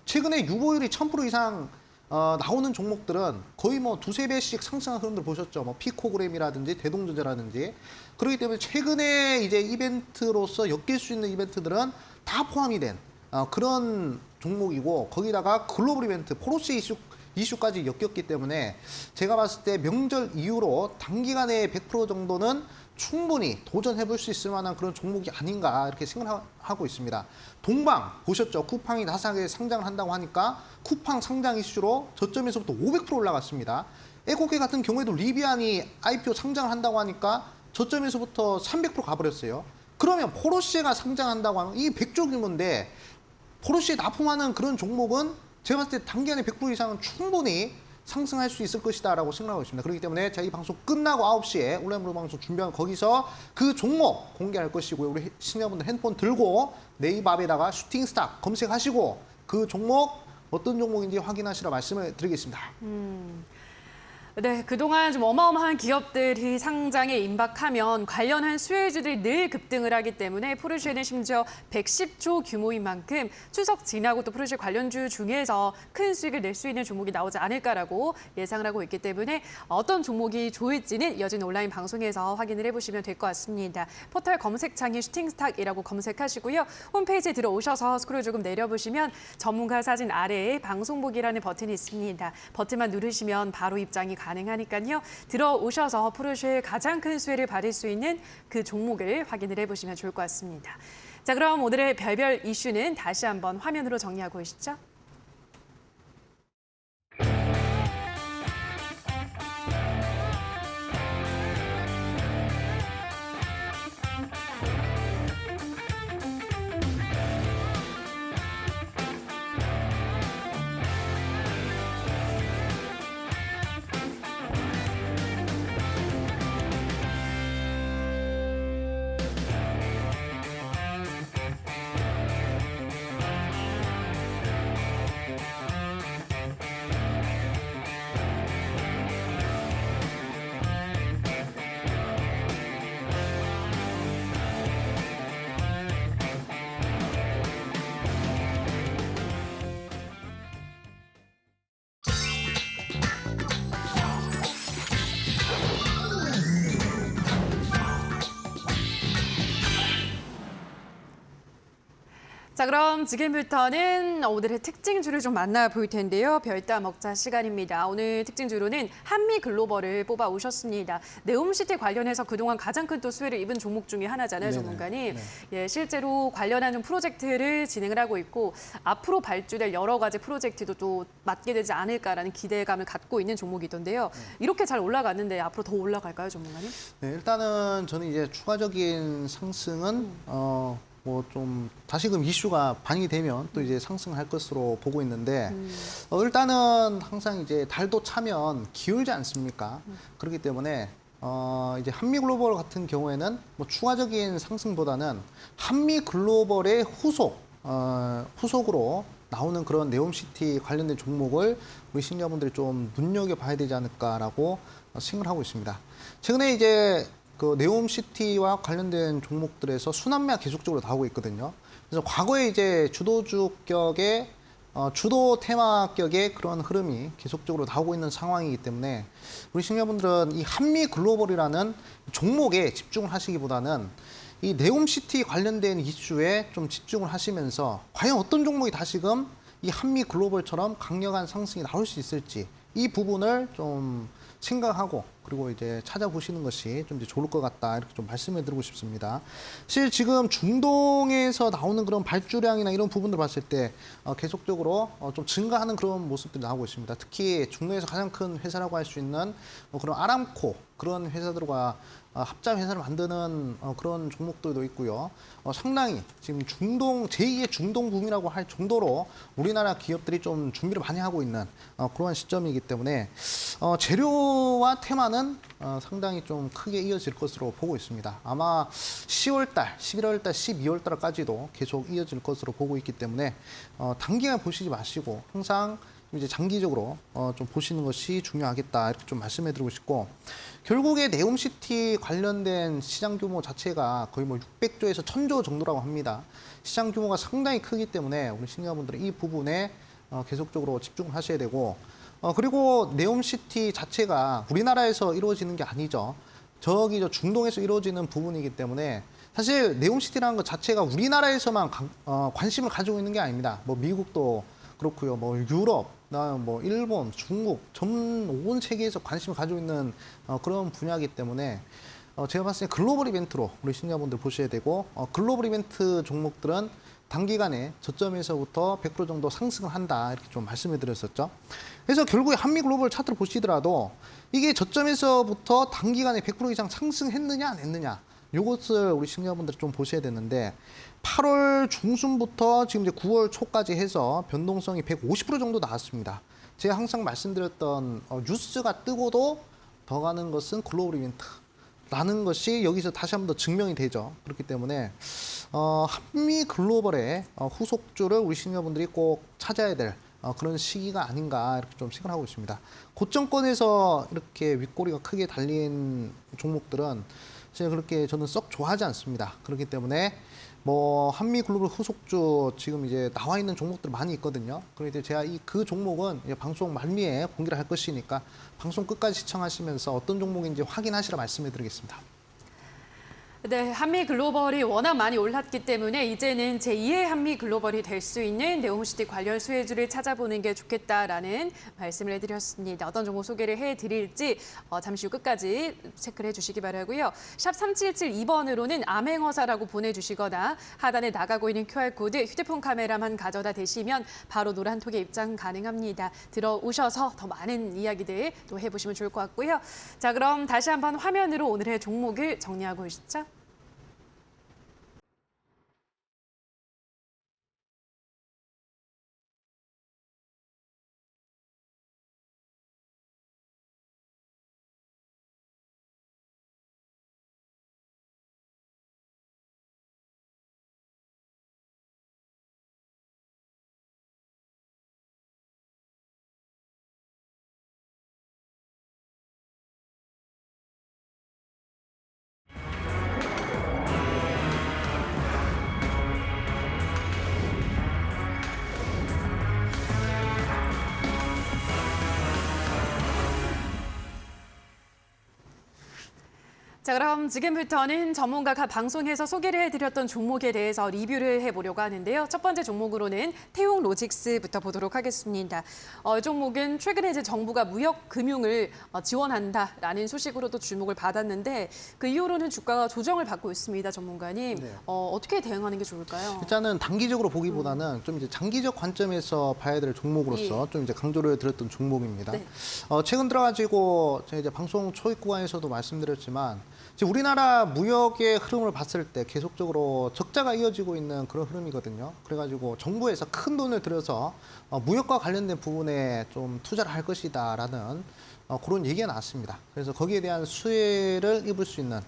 최근에 유보율이 1000% 이상 나오는 종목들은 거의 뭐 2~3배씩 상승한 흐름들 보셨죠. 뭐 피코그램이라든지 대동전자라든지. 그렇기 때문에 최근에 이제 이벤트로서 엮일 수 있는 이벤트들은 다 포함이 된 그런 종목이고, 거기다가 글로벌 이벤트, 포르쉐 이슈까지 엮였기 때문에 제가 봤을 때 명절 이후로 단기간에 100% 정도는 충분히 도전해볼 수 있을 만한 그런 종목이 아닌가 이렇게 생각하고 있습니다. 동방 보셨죠? 쿠팡이 나스닥에 상장을 한다고 하니까 쿠팡 상장 이슈로 저점에서부터 500% 올라갔습니다. 에코캡 같은 경우에도 리비안이 IPO 상장을 한다고 하니까 저점에서부터 300% 가버렸어요. 그러면 포르쉐가 상장한다고 하면 이 100조 규모인데 포르쉐에 납품하는 그런 종목은 제가 봤을 때 단기간에 100% 이상은 충분히 상승할 수 있을 것이다 라고 생각하고 있습니다. 그렇기 때문에 제가 이 방송 끝나고 9시에 온라인 무료 방송 준비하면 거기서 그 종목 공개할 것이고요. 우리 시청자분들 핸드폰 들고 네이버 앱에다가 슈팅스타 검색하시고 그 종목 어떤 종목인지 확인하시라 말씀을 드리겠습니다. 네, 그동안 좀 어마어마한 기업들이 상장에 임박하면 관련한 수혜주들이 늘 급등을 하기 때문에 포르쉐는 심지어 110조 규모인 만큼 추석 지나고 또 포르쉐 관련주 중에서 큰 수익을 낼 수 있는 종목이 나오지 않을까라고 예상을 하고 있기 때문에 어떤 종목이 좋을지는 이어진 온라인 방송에서 확인을 해보시면 될 것 같습니다. 포털 검색창에 슈팅스탁이라고 검색하시고요. 홈페이지에 들어오셔서 스크롤 조금 내려보시면 전문가 사진 아래에 방송 보기라는 버튼이 있습니다. 버튼만 누르시면 바로 입장이 가능하니까요. 들어오셔서 포르쉐의 가장 큰 수혜를 받을 수 있는 그 종목을 확인을 해보시면 좋을 것 같습니다. 자, 그럼 오늘의 별별 이슈는 다시 한번 화면으로 정리하고 오시죠. 자, 그럼 지금부터는 오늘의 특징주를 좀 만나볼 텐데요. 별따 먹자 시간입니다. 오늘 특징주로는 한미글로벌을 뽑아 오셨습니다. 네옴시티 관련해서 그동안 가장 큰 또 수혜를 입은 종목 중에 하나잖아요, 네네. 전문가님. 네. 예, 실제로 관련한 좀 프로젝트를 진행을 하고 있고 앞으로 발주될 여러 가지 프로젝트도 또 맡게 되지 않을까라는 기대감을 갖고 있는 종목이던데요. 이렇게 잘 올라갔는데 앞으로 더 올라갈까요, 전문가님? 네, 일단은 저는 이제 추가적인 상승은 뭐 좀 다시금 이슈가 반영이 되면 또 이제 상승할 것으로 보고 있는데 일단은 항상 이제 달도 차면 기울지 않습니까? 그렇기 때문에 이제 한미글로벌 같은 경우에는 뭐 추가적인 상승보다는 한미글로벌의 후속으로 나오는 그런 네옴시티 관련된 종목을 우리 시청자분들이 좀 눈여겨봐야 되지 않을까라고 생각을 하고 있습니다. 최근에 이제 그 네옴시티와 관련된 종목들에서 순환매가 계속적으로 나오고 있거든요. 그래서 과거에 이제 주도주격의 주도 테마격의 그런 흐름이 계속적으로 나오고 있는 상황이기 때문에 우리 시청자분들은 이 한미글로벌이라는 종목에 집중을 하시기보다는 이 네옴시티 관련된 이슈에 좀 집중을 하시면서 과연 어떤 종목이 다시금 이 한미글로벌처럼 강력한 상승이 나올 수 있을지 이 부분을 좀 생각하고 그리고 이제 찾아보시는 것이 좀 이제 좋을 것 같다 이렇게 좀 말씀해 드리고 싶습니다. 사실 지금 중동에서 나오는 그런 발주량이나 이런 부분들 봤을 때 계속적으로 좀 증가하는 그런 모습들이 나오고 있습니다. 특히 중동에서 가장 큰 회사라고 할 수 있는 그런 아람코 그런 회사들과 합작 회사를 만드는 그런 종목들도 있고요. 상당히 지금 제2의 중동 붐이라고 할 정도로 우리나라 기업들이 좀 준비를 많이 하고 있는 그러한 시점이기 때문에 재료와 테마는 상당히 좀 크게 이어질 것으로 보고 있습니다. 아마 10월달, 11월달, 12월달까지도 계속 이어질 것으로 보고 있기 때문에 단기간 보시지 마시고 항상 이제 장기적으로 좀 보시는 것이 중요하겠다 이렇게 좀 말씀해드리고 싶고 결국에 네옴시티 관련된 시장 규모 자체가 거의 뭐 600조에서 1000조 정도라고 합니다. 시장 규모가 상당히 크기 때문에 우리 시청자분들은 이 부분에 계속적으로 집중을 하셔야 되고 그리고 네옴시티 자체가 우리나라에서 이루어지는 게 아니죠. 저기 저 중동에서 이루어지는 부분이기 때문에 사실 네옴시티라는 것 자체가 우리나라에서만 관심을 가지고 있는 게 아닙니다. 뭐 미국도 그렇고요. 뭐 유럽, 뭐 일본, 중국, 전 온 세계에서 관심을 가지고 있는 그런 분야이기 때문에 제가 봤을 때 글로벌 이벤트로 우리 시청자분들 보셔야 되고 글로벌 이벤트 종목들은 단기간에 저점에서부터 100% 정도 상승을 한다 이렇게 좀 말씀을 드렸었죠. 그래서 결국에 한미글로벌 차트를 보시더라도 이게 저점에서부터 단기간에 100% 이상 상승했느냐 안 했느냐 이것을 우리 시청자분들이 좀 보셔야 되는데 8월 중순부터 지금 이제 9월 초까지 해서 변동성이 150% 정도 나왔습니다. 제가 항상 말씀드렸던 뉴스가 뜨고도 더 가는 것은 글로벌 이벤트라는 것이 여기서 다시 한 번 더 증명이 되죠. 그렇기 때문에 한미 글로벌의 후속주를 우리 시청자분들이 꼭 찾아야 될 그런 시기가 아닌가 이렇게 좀 생각하고 있습니다. 고점권에서 이렇게 윗꼬리가 크게 달린 종목들은 제가 그렇게 저는 썩 좋아하지 않습니다. 그렇기 때문에 뭐 한미글로벌 후속주 지금 이제 나와 있는 종목들 많이 있거든요. 그런데 제가 그 종목은 이제 방송 말미에 공개를 할 것이니까 방송 끝까지 시청하시면서 어떤 종목인지 확인하시라 말씀해드리겠습니다. 네, 한미 글로벌이 워낙 많이 올랐기 때문에 이제는 제2의 한미 글로벌이 될 수 있는 네옴시티 관련 수혜주를 찾아보는 게 좋겠다라는 말씀을 해드렸습니다. 어떤 종목 소개를 해드릴지 잠시 후 끝까지 체크를 해주시기 바라고요. 샵 3772번으로는 암행어사라고 보내주시거나 하단에 나가고 있는 QR코드 휴대폰 카메라만 가져다 대시면 바로 노란톡에 입장 가능합니다. 들어오셔서 더 많은 이야기들 또 해보시면 좋을 것 같고요. 자, 그럼 다시 한번 화면으로 오늘의 종목을 정리하고 오시죠. 자, 그럼 지금부터는 전문가가 방송에서 소개를 해드렸던 종목에 대해서 리뷰를 해보려고 하는데요. 첫 번째 종목으로는 태용로직스부터 보도록 하겠습니다. 이 종목은 최근에 이제 정부가 무역 금융을 지원한다라는 소식으로도 주목을 받았는데 그 이후로는 주가가 조정을 받고 있습니다, 전문가님. 네. 어떻게 대응하는 게 좋을까요? 일단은 단기적으로 보기보다는 좀 이제 장기적 관점에서 봐야 될 종목으로서 좀 이제 강조를 드렸던 종목입니다. 네. 최근 들어가지고 제가 이제 방송 초입 구간에서도 말씀드렸지만 지금 우리나라 무역의 흐름을 봤을 때 계속적으로 적자가 이어지고 있는 그런 흐름이거든요. 그래가지고 정부에서 큰 돈을 들여서 무역과 관련된 부분에 좀 투자를 할 것이다라는 그런 얘기가 나왔습니다. 그래서 거기에 대한 수혜를 입을 수 있는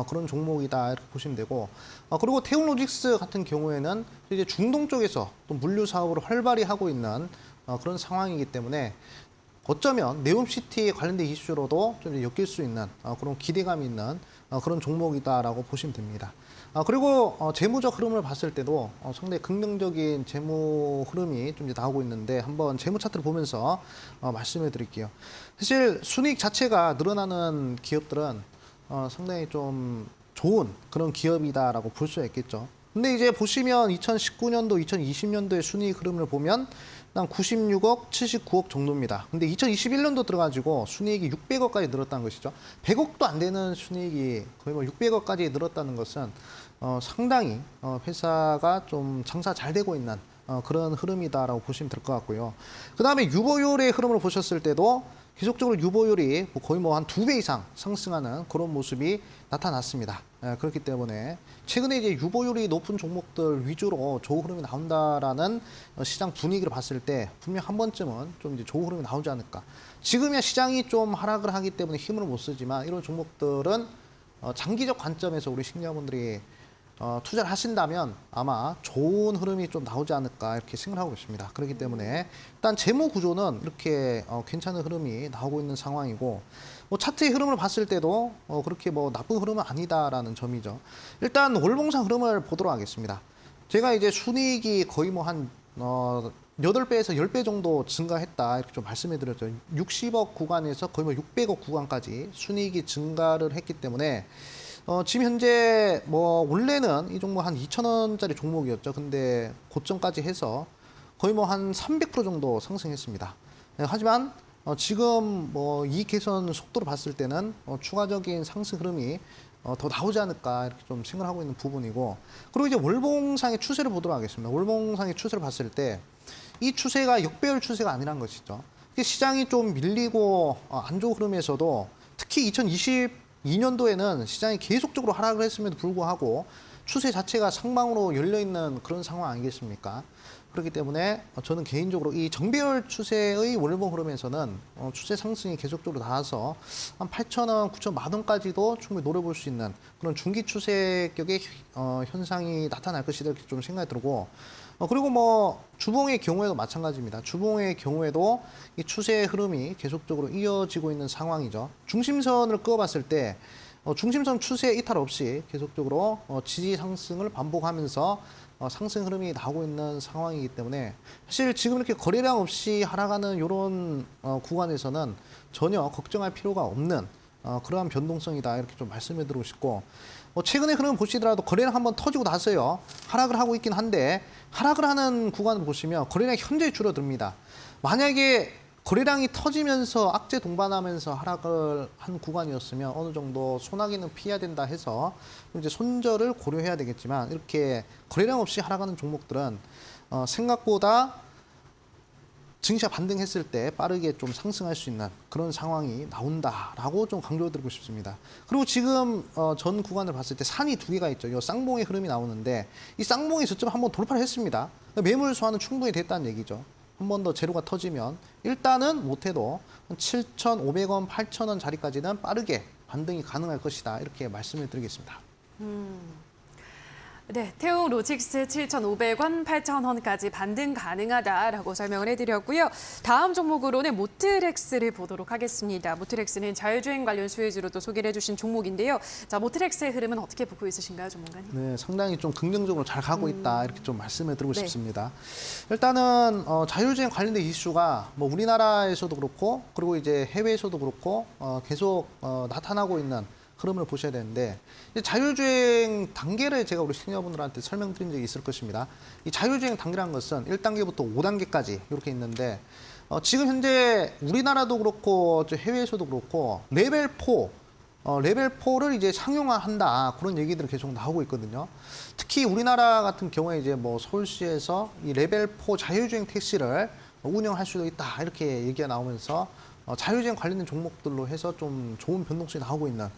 그런 종목이다 이렇게 보시면 되고 그리고 태용로직스 같은 경우에는 이제 중동 쪽에서 또 물류 사업을 활발히 하고 있는 그런 상황이기 때문에 어쩌면 네옴시티 관련된 이슈로도 좀 엮일 수 있는 그런 기대감이 있는 그런 종목이다라고 보시면 됩니다. 그리고 재무적 흐름을 봤을 때도 상당히 긍정적인 재무 흐름이 좀 이제 나오고 있는데 한번 재무 차트를 보면서 말씀해 드릴게요. 사실 순이익 자체가 늘어나는 기업들은 상당히 좀 좋은 그런 기업이다라고 볼 수가 있겠죠. 근데 이제 보시면 2019년도, 2020년도의 순이익 흐름을 보면 한 96억, 79억 정도입니다. 근데 2021년도 들어가지고 순이익이 600억까지 늘었다는 것이죠. 100억도 안 되는 순이익이 거의 뭐 600억까지 늘었다는 것은 상당히 회사가 좀 장사 잘 되고 있는 그런 흐름이다라고 보시면 될 것 같고요. 그 다음에 유보율의 흐름을 보셨을 때도 계속적으로 유보율이 거의 뭐 한 2배 이상 상승하는 그런 모습이 나타났습니다. 그렇기 때문에 최근에 이제 유보율이 높은 종목들 위주로 좋은 흐름이 나온다라는 시장 분위기를 봤을 때 분명 한 번쯤은 좀 이제 좋은 흐름이 나오지 않을까. 지금이야 시장이 좀 하락을 하기 때문에 힘을 못 쓰지만 이런 종목들은 장기적 관점에서 우리 시청자분들이 투자를 하신다면 아마 좋은 흐름이 좀 나오지 않을까 이렇게 생각하고 있습니다. 그렇기 때문에 일단 재무 구조는 이렇게 괜찮은 흐름이 나오고 있는 상황이고 뭐 차트의 흐름을 봤을 때도 그렇게 뭐 나쁜 흐름은 아니다라는 점이죠. 일단 월봉상 흐름을 보도록 하겠습니다. 제가 이제 순이익이 거의 뭐 한 8배에서 10배 정도 증가했다 이렇게 좀 말씀해 드렸죠. 60억 구간에서 거의 뭐 600억 구간까지 순이익이 증가를 했기 때문에 지금 현재 뭐 원래는 이 종목 한 2,000원짜리 종목이었죠. 근데 고점까지 해서 거의 뭐 한 300% 정도 상승했습니다. 하지만 지금 뭐 이익 개선 속도를 봤을 때는 추가적인 상승 흐름이 더 나오지 않을까 이렇게 좀 생각하고 있는 부분이고 그리고 이제 월봉상의 추세를 보도록 하겠습니다. 월봉상의 추세를 봤을 때 이 추세가 역배열 추세가 아니란 것이죠. 시장이 좀 밀리고 안 좋은 흐름에서도 특히 2022년도에는 시장이 계속적으로 하락을 했음에도 불구하고 추세 자체가 상방으로 열려있는 그런 상황 아니겠습니까? 그렇기 때문에 저는 개인적으로 이 정배열 추세의 월봉 흐름에서는 추세 상승이 계속적으로 나와서 한 8,000원, 9,000만 원까지도 충분히 노려볼 수 있는 그런 중기 추세격의 현상이 나타날 것이다 이렇게 좀 생각이 들고 그리고 뭐 주봉의 경우에도 마찬가지입니다. 주봉의 경우에도 이 추세의 흐름이 계속적으로 이어지고 있는 상황이죠. 중심선을 그어봤을 때 중심선 추세 이탈 없이 계속적으로 지지 상승을 반복하면서 상승 흐름이 나오고 있는 상황이기 때문에 사실 지금 이렇게 거래량 없이 하락하는 이런 구간에서는 전혀 걱정할 필요가 없는 그러한 변동성이다 이렇게 좀 말씀해 드리고 싶고 최근의 흐름 보시더라도 거래량 한번 터지고 나서요 하락을 하고 있긴 한데 하락을 하는 구간을 보시면 거래량이 현저히 줄어듭니다. 만약에 거래량이 터지면서 악재 동반하면서 하락을 한 구간이었으면 어느 정도 소나기는 피해야 된다 해서 이제 손절을 고려해야 되겠지만 이렇게 거래량 없이 하락하는 종목들은 생각보다 증시가 반등했을 때 빠르게 좀 상승할 수 있는 그런 상황이 나온다라고 좀 강조드리고 싶습니다. 그리고 지금 전 구간을 봤을 때 산이 두 개가 있죠. 이 쌍봉의 흐름이 나오는데 이 쌍봉이 저점 한번 돌파를 했습니다. 매물 소화는 충분히 됐다는 얘기죠. 한 번 더 재료가 터지면 일단은 못해도 7,500원, 8,000원 자리까지는 빠르게 반등이 가능할 것이다. 이렇게 말씀을 드리겠습니다. 네, 태웅 로직스 7,500원, 8,000원까지 반등 가능하다라고 설명을 해드렸고요. 다음 종목으로는 모트렉스를 보도록 하겠습니다. 모트렉스는 자율주행 관련 수혜주로도 소개를 해주신 종목인데요. 자, 모트렉스의 흐름은 어떻게 보고 있으신가요, 전문가님? 네, 상당히 좀 긍정적으로 잘 가고 있다 이렇게 좀 말씀을 드리고 네. 싶습니다. 일단은 자율주행 관련된 이슈가 뭐 우리나라에서도 그렇고 그리고 이제 해외에서도 그렇고 계속 나타나고 있는 흐름을 보셔야 되는데 자율주행 단계를 제가 우리 시니어분들한테 설명드린 적이 있을 것입니다. 이 자율주행 단계라는 것은 1단계부터 5단계까지 이렇게 있는데 지금 현재 우리나라도 그렇고 해외에서도 그렇고 레벨 4를 이제 상용화한다 그런 얘기들이 계속 나오고 있거든요. 특히 우리나라 같은 경우에 이제 뭐 서울시에서 이 레벨 4 자율주행 택시를 운영할 수도 있다 이렇게 얘기가 나오면서 자율주행 관련된 종목들로 해서 좀 좋은 변동성이 나오고 있는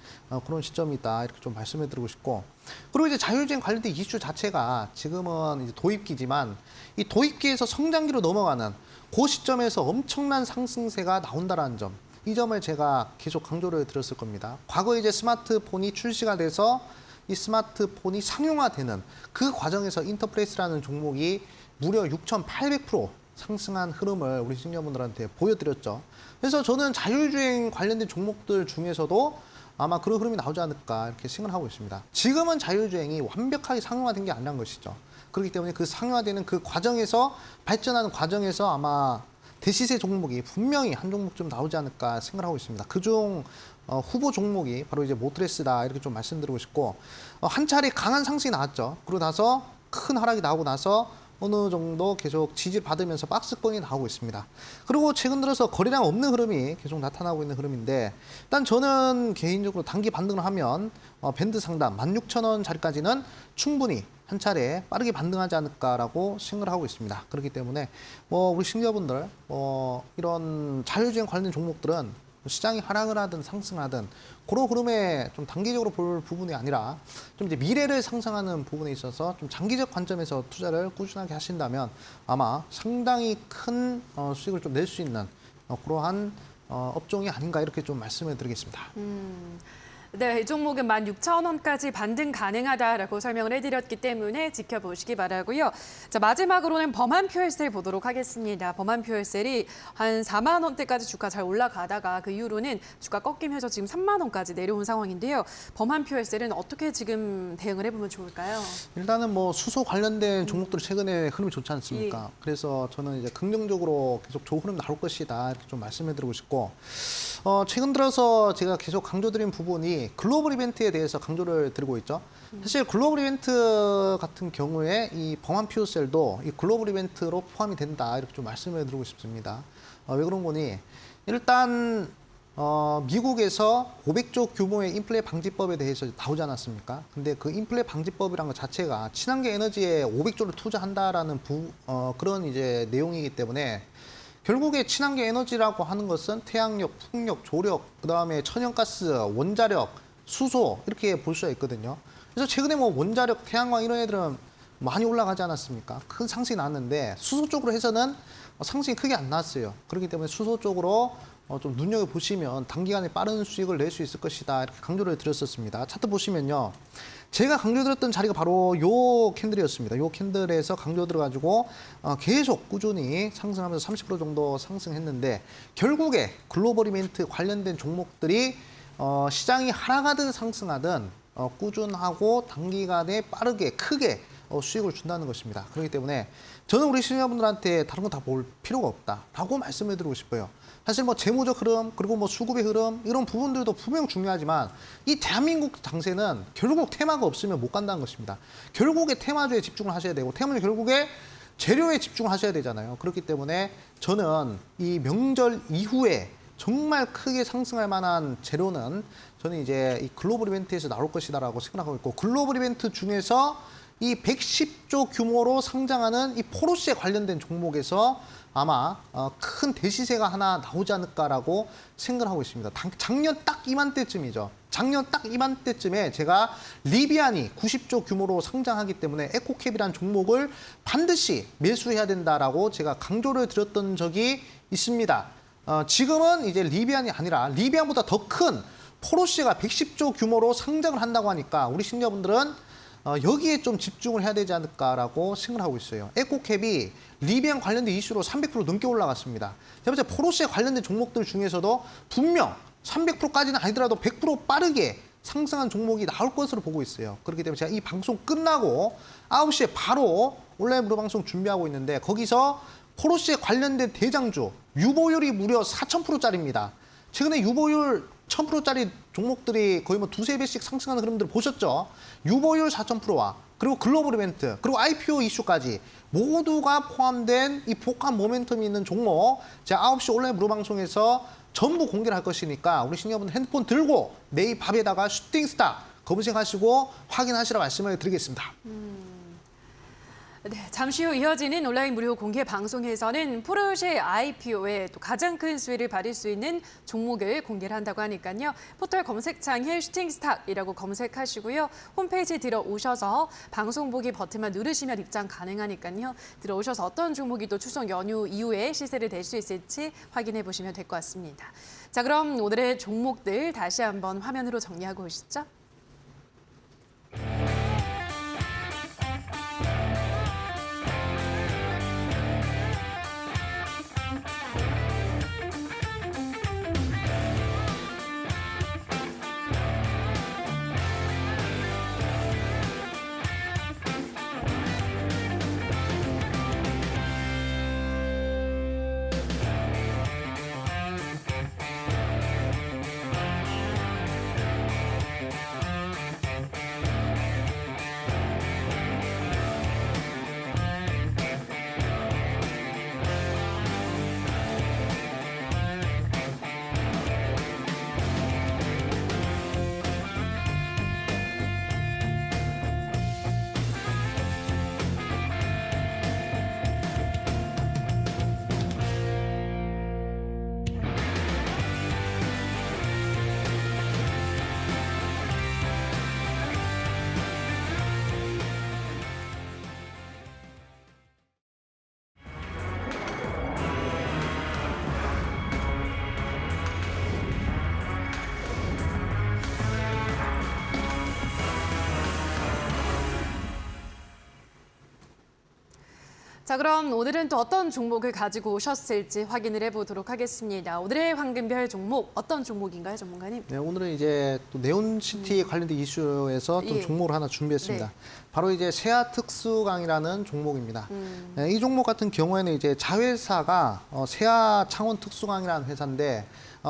그런 시점이 있다 이렇게 좀 말씀해 드리고 싶고 그리고 이제 자율주행 관련된 이슈 자체가 지금은 이제 도입기지만 이 도입기에서 성장기로 넘어가는 그 시점에서 엄청난 상승세가 나온다라는 점. 이 점을 제가 계속 강조를 드렸을 겁니다. 과거 이제 스마트폰이 출시가 돼서 이 스마트폰이 상용화되는 그 과정에서 인터플레이스라는 종목이 무려 6,800% 상승한 흐름을 우리 시니어분들한테 보여드렸죠. 그래서 저는 자율주행 관련된 종목들 중에서도 아마 그런 흐름이 나오지 않을까 이렇게 생각을 하고 있습니다. 지금은 자율주행이 완벽하게 상용화된 게 아니란 것이죠. 그렇기 때문에 그 상용화되는 그 과정에서 발전하는 과정에서 아마 대시세 종목이 분명히 한 종목 좀 나오지 않을까 생각을 하고 있습니다. 그중 후보 종목이 바로 이제 모트레스다 이렇게 좀 말씀드리고 싶고 한 차례 강한 상승이 나왔죠. 그러고 나서 큰 하락이 나오고 나서 어느 정도 계속 지지를 받으면서 박스권이 나오고 있습니다. 그리고 최근 들어서 거래량 없는 흐름이 계속 나타나고 있는 흐름인데 일단 저는 개인적으로 단기 반등을 하면 밴드 상단 16,000원 자리까지는 충분히 한 차례 빠르게 반등하지 않을까라고 생각을 하고 있습니다. 그렇기 때문에 우리 시청자분들 이런 자율주행 관련된 종목들은 시장이 하락을 하든 상승하든 그런 흐름에 좀 단기적으로 볼 부분이 아니라 좀 이제 미래를 상상하는 부분에 있어서 좀 장기적 관점에서 투자를 꾸준하게 하신다면 아마 상당히 큰 수익을 좀 낼 수 있는 그러한 업종이 아닌가 이렇게 좀 말씀을 드리겠습니다. 네, 이 종목은 16,000원까지 반등 가능하다라고 설명을 해드렸기 때문에 지켜보시기 바라고요. 자, 마지막으로는 범한표혈셀 보도록 하겠습니다. 범한표혈셀이 한 4만 원대까지 주가 잘 올라가다가 그 이후로는 주가 꺾이면서 지금 3만 원까지 내려온 상황인데요. 범한표혈셀은 어떻게 지금 대응을 해보면 좋을까요? 일단은 뭐 수소 관련된 종목들이 최근에 흐름이 좋지 않습니까? 예. 그래서 저는 이제 긍정적으로 계속 좋은 흐름 나올 것이다 이렇게 좀 말씀해드리고 싶고 최근 들어서 제가 계속 강조드린 부분이 글로벌 이벤트에 대해서 강조를 드리고 있죠. 사실 글로벌 이벤트 같은 경우에 이 범한퓨어셀도 이 글로벌 이벤트로 포함이 된다 이렇게 좀 말씀을 드리고 싶습니다. 왜 그런 거니? 일단 미국에서 500조 규모의 인플레 방지법에 대해서 나오지 않았습니까? 근데 그 인플레 방지법이란 것 자체가 친환경 에너지에 500조를 투자한다라는 그런 이제 내용이기 때문에 결국에 친환경 에너지라고 하는 것은 태양력, 풍력, 조력, 그다음에 천연가스, 원자력, 수소 이렇게 볼 수가 있거든요. 그래서 최근에 뭐 원자력, 태양광 이런 애들은 많이 올라가지 않았습니까? 큰 상승이 나왔는데 수소 쪽으로 해서는 상승이 크게 안 나왔어요. 그렇기 때문에 수소 쪽으로 좀 눈여겨보시면 단기간에 빠른 수익을 낼 수 있을 것이다. 이렇게 강조를 드렸었습니다. 차트 보시면요. 제가 강조드렸던 자리가 바로 요 캔들이었습니다. 요 캔들에서 강조 들어가지고 계속 꾸준히 상승하면서 30% 정도 상승했는데 결국에 글로벌 이벤트 관련된 종목들이 시장이 하락하든 상승하든 꾸준하고 단기간에 빠르게 크게 수익을 준다는 것입니다. 그렇기 때문에 저는 우리 시청자분들한테 다른 거 다 볼 필요가 없다라고 말씀을 드리고 싶어요. 사실 뭐 재무적 흐름 그리고 뭐 수급의 흐름 이런 부분들도 분명 중요하지만 이 대한민국 장세는 결국 테마가 없으면 못 간다는 것입니다. 결국에 테마주에 집중을 하셔야 되고 테마주 결국에 재료에 집중을 하셔야 되잖아요. 그렇기 때문에 저는 이 명절 이후에 정말 크게 상승할 만한 재료는 저는 이제 이 글로벌 이벤트에서 나올 것이다라고 생각하고 있고 글로벌 이벤트 중에서 이 110조 규모로 상장하는 이 포르쉐 관련된 종목에서 아마 큰 대시세가 하나 나오지 않을까라고 생각을 하고 있습니다. 작년 딱 이맘때쯤이죠. 작년 딱 이맘때쯤에 제가 리비안이 90조 규모로 상장하기 때문에 에코캡이라는 종목을 반드시 매수해야 된다라고 제가 강조를 드렸던 적이 있습니다. 지금은 이제 리비안이 아니라 리비안보다 더 큰 포르쉐가 110조 규모로 상장을 한다고 하니까 우리 시청자분들은 여기에 좀 집중을 해야 되지 않을까라고 생각을 하고 있어요. 에코캡이 리비안 관련된 이슈로 300% 넘게 올라갔습니다. 제가 볼 때 포르쉐 관련된 종목들 중에서도 분명 300%까지는 아니더라도 100% 빠르게 상승한 종목이 나올 것으로 보고 있어요. 그렇기 때문에 제가 이 방송 끝나고 9시에 바로 온라인 무료 방송 준비하고 있는데 거기서 포르쉐 관련된 대장주 유보율이 무려 4,000%짜리입니다. 최근에 유보율 1,000%짜리 종목들이 거의 뭐 두세 배씩 상승하는 흐름들을 보셨죠? 유보율 4,000%와 그리고 글로벌 이벤트 그리고 IPO 이슈까지 모두가 포함된 이 복합 모멘텀이 있는 종목 제가 9시 온라인 무료 방송에서 전부 공개를 할 것이니까 우리 신여러분들 핸드폰 들고 네이밥에다가 슈팅스타 검색하시고 확인하시라 말씀을 드리겠습니다. 네, 잠시 후 이어지는 온라인 무료 공개 방송에서는 포르쉐 IPO에 또 가장 큰 수혜를 받을 수 있는 종목을 공개를 한다고 하니까요. 포털 검색창에 슈팅스탁이라고 검색하시고요. 홈페이지 들어오셔서 방송 보기 버튼만 누르시면 입장 가능하니까요. 들어오셔서 어떤 종목이 또 추석 연휴 이후에 시세를 낼 수 있을지 확인해 보시면 될 것 같습니다. 자, 그럼 오늘의 종목들 다시 한번 화면으로 정리하고 오시죠. 자, 그럼 오늘은 또 어떤 종목을 가지고 오셨을지 확인을 해보도록 하겠습니다. 오늘의 황금별 종목 어떤 종목인가요, 전문가님? 네, 오늘은 이제 또 네온시티 관련된 이슈에서 또 예. 종목을 하나 준비했습니다. 네. 바로 이제 세아 특수강이라는 종목입니다. 네, 이 종목 같은 경우에는 이제 자회사가 세아 창원 특수강이라는 회사인데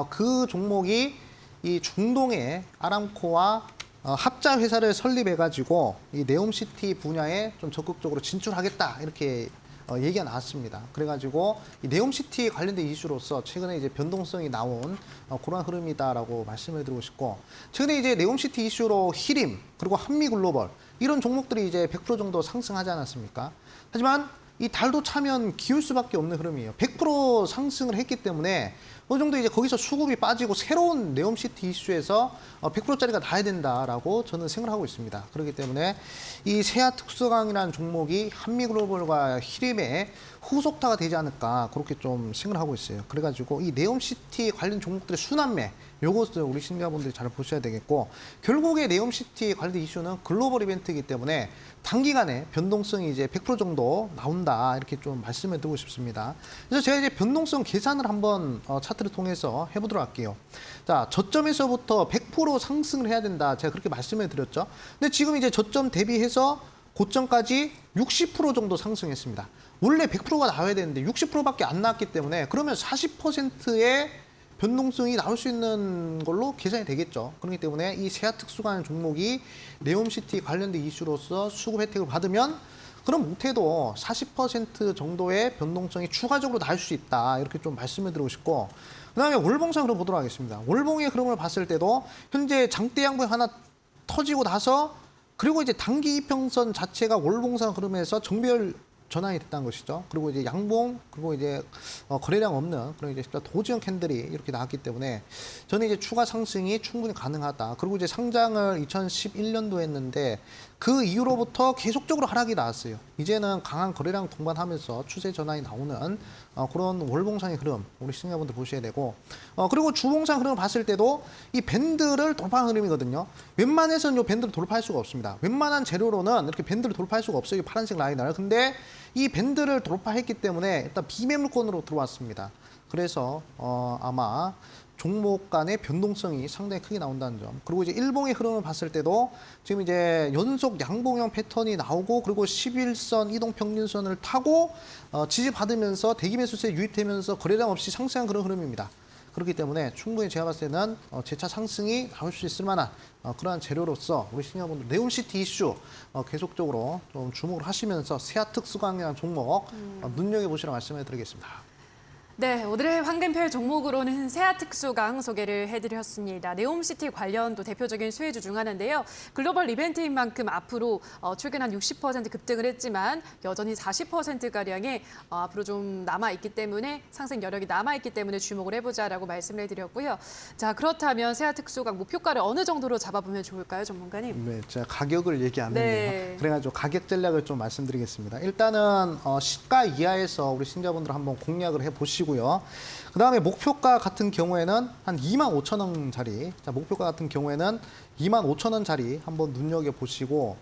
그 종목이 이 중동의 아람코와 합자 회사를 설립해가지고 이 네옴시티 분야에 좀 적극적으로 진출하겠다 이렇게 얘기가 나왔습니다. 그래가지고 이 네옴시티 관련된 이슈로서 최근에 이제 변동성이 나온 그런 흐름이다라고 말씀을 드리고 싶고 최근에 이제 네옴시티 이슈로 히림 그리고 한미글로벌 이런 종목들이 이제 100% 정도 상승하지 않았습니까? 하지만 이 달도 차면 기울 수밖에 없는 흐름이에요. 100% 상승을 했기 때문에 어느 정도 이제 거기서 수급이 빠지고 새로운 네옴시티 이슈에서 100%짜리가 나야 된다라고 저는 생각하고 있습니다. 그렇기 때문에 이 세아 특수강이라는 종목이 한미글로벌과 히림의 후속타가 되지 않을까 그렇게 좀 생각을 하고 있어요. 그래가지고 이 네옴시티 관련 종목들의 순환매 요것을 우리 시청자분들이 잘 보셔야 되겠고 결국에 네옴시티 관련 이슈는 글로벌 이벤트이기 때문에 단기간에 변동성이 이제 100% 정도 나온다 이렇게 좀 말씀을 드리고 싶습니다. 그래서 제가 이제 변동성 계산을 한번 차트를 통해서 해보도록 할게요. 자, 저점에서부터 100% 상승을 해야 된다. 제가 그렇게 말씀을 드렸죠. 근데 지금 이제 저점 대비해서 고점까지 60% 정도 상승했습니다. 원래 100%가 나와야 되는데 60%밖에 안 나왔기 때문에 그러면 40%의 변동성이 나올 수 있는 걸로 계산이 되겠죠. 그렇기 때문에 이 세아 특수관 종목이 네옴시티 관련된 이슈로서 수급 혜택을 받으면 그럼 못해도 40% 정도의 변동성이 추가적으로 나올 수 있다. 이렇게 좀 말씀을 드리고 싶고 그다음에 월봉상 흐름 보도록 하겠습니다. 월봉의 흐름을 봤을 때도 현재 장대 양봉이 하나 터지고 나서 그리고 이제 단기 이평선 자체가 월봉상 흐름에서 정배열 전환이 됐다는 것이죠. 그리고 이제 양봉, 그리고 이제 거래량 없는 그런 이제 도지형 캔들이 이렇게 나왔기 때문에 저는 이제 추가 상승이 충분히 가능하다. 그리고 이제 상장을 2011년도 했는데 그 이후로부터 계속적으로 하락이 나왔어요. 이제는 강한 거래량 동반하면서 추세 전환이 나오는 그런 월봉상의 흐름 우리 시청자분들 보셔야 되고 그리고 주봉상 흐름을 봤을 때도 이 밴드를 돌파한 흐름이거든요. 웬만해서는 이 밴드를 돌파할 수가 없습니다. 웬만한 재료로는 이렇게 밴드를 돌파할 수가 없어요. 이 파란색 라인을. 근데 이 밴드를 돌파했기 때문에 일단 비매물권으로 들어왔습니다. 그래서 아마 종목 간의 변동성이 상당히 크게 나온다는 점. 그리고 이제 일봉의 흐름을 봤을 때도 지금 이제 연속 양봉형 패턴이 나오고 그리고 11선 이동평균선을 타고 지지받으면서 대기매수세 유입되면서 거래량 없이 상승한 그런 흐름입니다. 그렇기 때문에 충분히 제가 봤을 때는 재차 상승이 나올 수 있을 만한 그러한 재료로서 우리 시청자분들 네옴시티 이슈 계속적으로 좀 주목을 하시면서 세아 특수강이라는 종목 눈여겨보시라 말씀을 드리겠습니다. 네, 오늘의 황금별 종목으로는 세아 특수강 소개를 해드렸습니다. 네옴시티 관련 또 대표적인 수혜주 중 하나인데요. 글로벌 이벤트인 만큼 앞으로 최근 한 60% 급등을 했지만 여전히 40%가량의 앞으로 좀 남아있기 때문에 상승 여력이 남아있기 때문에 주목을 해보자라고 말씀을 해드렸고요. 자, 그렇다면 세아 특수강 목표가를 어느 정도로 잡아보면 좋을까요, 전문가님? 네, 제가 가격을 얘기 안 했네요. 네. 그래가지고 가격 전략을 좀 말씀드리겠습니다. 일단은 시가 이하에서 우리 신자분들 한번 공략을 해보시고요. 그다음에 목표가 같은 경우에는 한 25,000원짜리, 자 목표가 같은 경우에는 25,000원짜리 한번 눈여겨 보시고,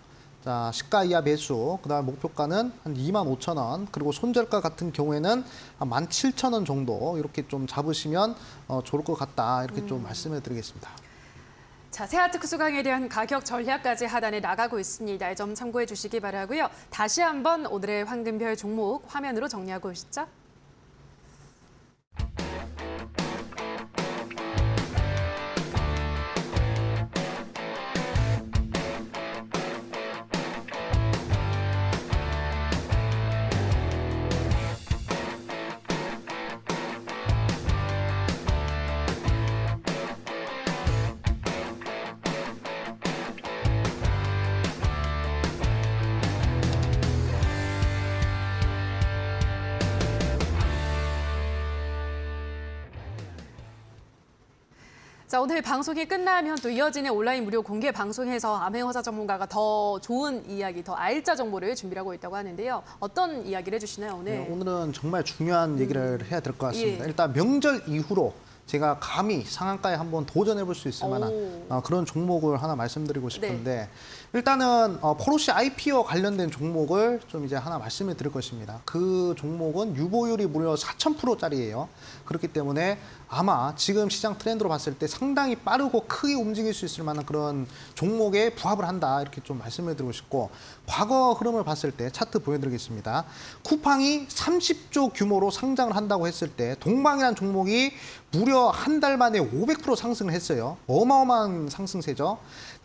자 시가 이하 매수, 그다음에 목표가는 한 25,000원, 그리고 손절가 같은 경우에는 한 17,000원 정도 이렇게 좀 잡으시면 좋을 것 같다 이렇게 좀 말씀을 드리겠습니다. 자, 세아 특수강에 대한 가격 전략까지 하단에 나가고 있습니다. 이 점 참고해 주시기 바라고요. 다시 한번 오늘의 황금별 종목 화면으로 정리하고 오시죠. 자, 오늘 방송이 끝나면 또 이어지는 온라인 무료 공개 방송에서 암행어사 전문가가 더 좋은 이야기, 더 알짜 정보를 준비하고 있다고 하는데요. 어떤 이야기를 해주시나요, 오늘? 네, 오늘은 정말 중요한 얘기를 해야 될 것 같습니다. 예. 일단 명절 이후로 제가 감히 상한가에 한번 도전해 볼 수 있을 만한 그런 종목을 하나 말씀드리고 싶은데 일단은 포르쉐 IPO 관련된 종목을 좀 이제 하나 말씀을 드릴 것입니다. 그 종목은 유보율이 무려 4,000%짜리예요. 그렇기 때문에 아마 지금 시장 트렌드로 봤을 때 상당히 빠르고 크게 움직일 수 있을 만한 그런 종목에 부합을 한다 이렇게 좀 말씀을 드리고 싶고, 과거 흐름을 봤을 때 차트 보여드리겠습니다. 쿠팡이 30조 규모로 상장을 한다고 했을 때 동방이라는 종목이 무려 한 달 만에 500% 상승을 했어요. 어마어마한 상승세죠.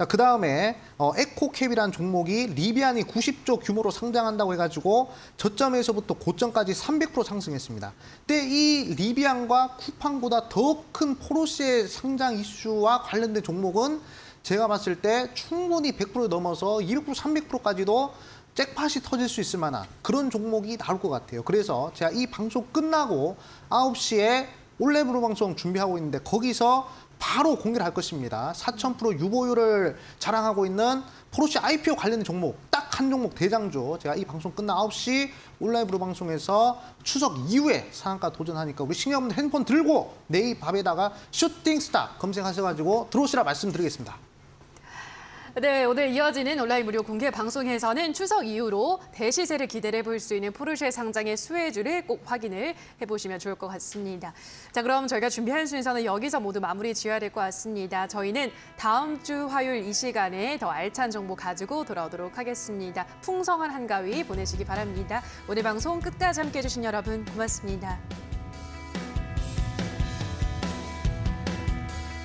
그 다음에 에코캡이라는 종목이 리비안이 90조 규모로 상장한다고 해가지고 저점에서부터 고점까지 300% 상승했습니다. 근데 이 리비안과 쿠팡보다 더 큰 포르쉐 상장 이슈와 관련된 종목은 제가 봤을 때 충분히 100% 넘어서 200%, 300%까지도 잭팟이 터질 수 있을 만한 그런 종목이 나올 것 같아요. 그래서 제가 이 방송 끝나고 9시에 올레브로 방송 준비하고 있는데 거기서 바로 공개를 할 것입니다. 4000% 유보율을 자랑하고 있는 포르쉐 IPO 관련 종목 딱 한 종목 대장주. 제가 이 방송 끝나 9시 온라이브로 방송에서 추석 이후에 상한가 도전하니까 우리 시청자분들 핸드폰 들고 네이밥에다가 슈팅스타 검색하셔가지고 들어오시라 말씀드리겠습니다. 네, 오늘 이어지는 온라인 무료 공개 방송에서는 추석 이후로 대시세를 기대를 해볼 수 있는 포르쉐 상장의 수혜주를 꼭 확인을 해보시면 좋을 것 같습니다. 자, 그럼 저희가 준비한 순서는 여기서 모두 마무리 지어야 될 것 같습니다. 저희는 다음 주 화요일 이 시간에 더 알찬 정보 가지고 돌아오도록 하겠습니다. 풍성한 한가위 보내시기 바랍니다. 오늘 방송 끝까지 함께해 주신 여러분 고맙습니다.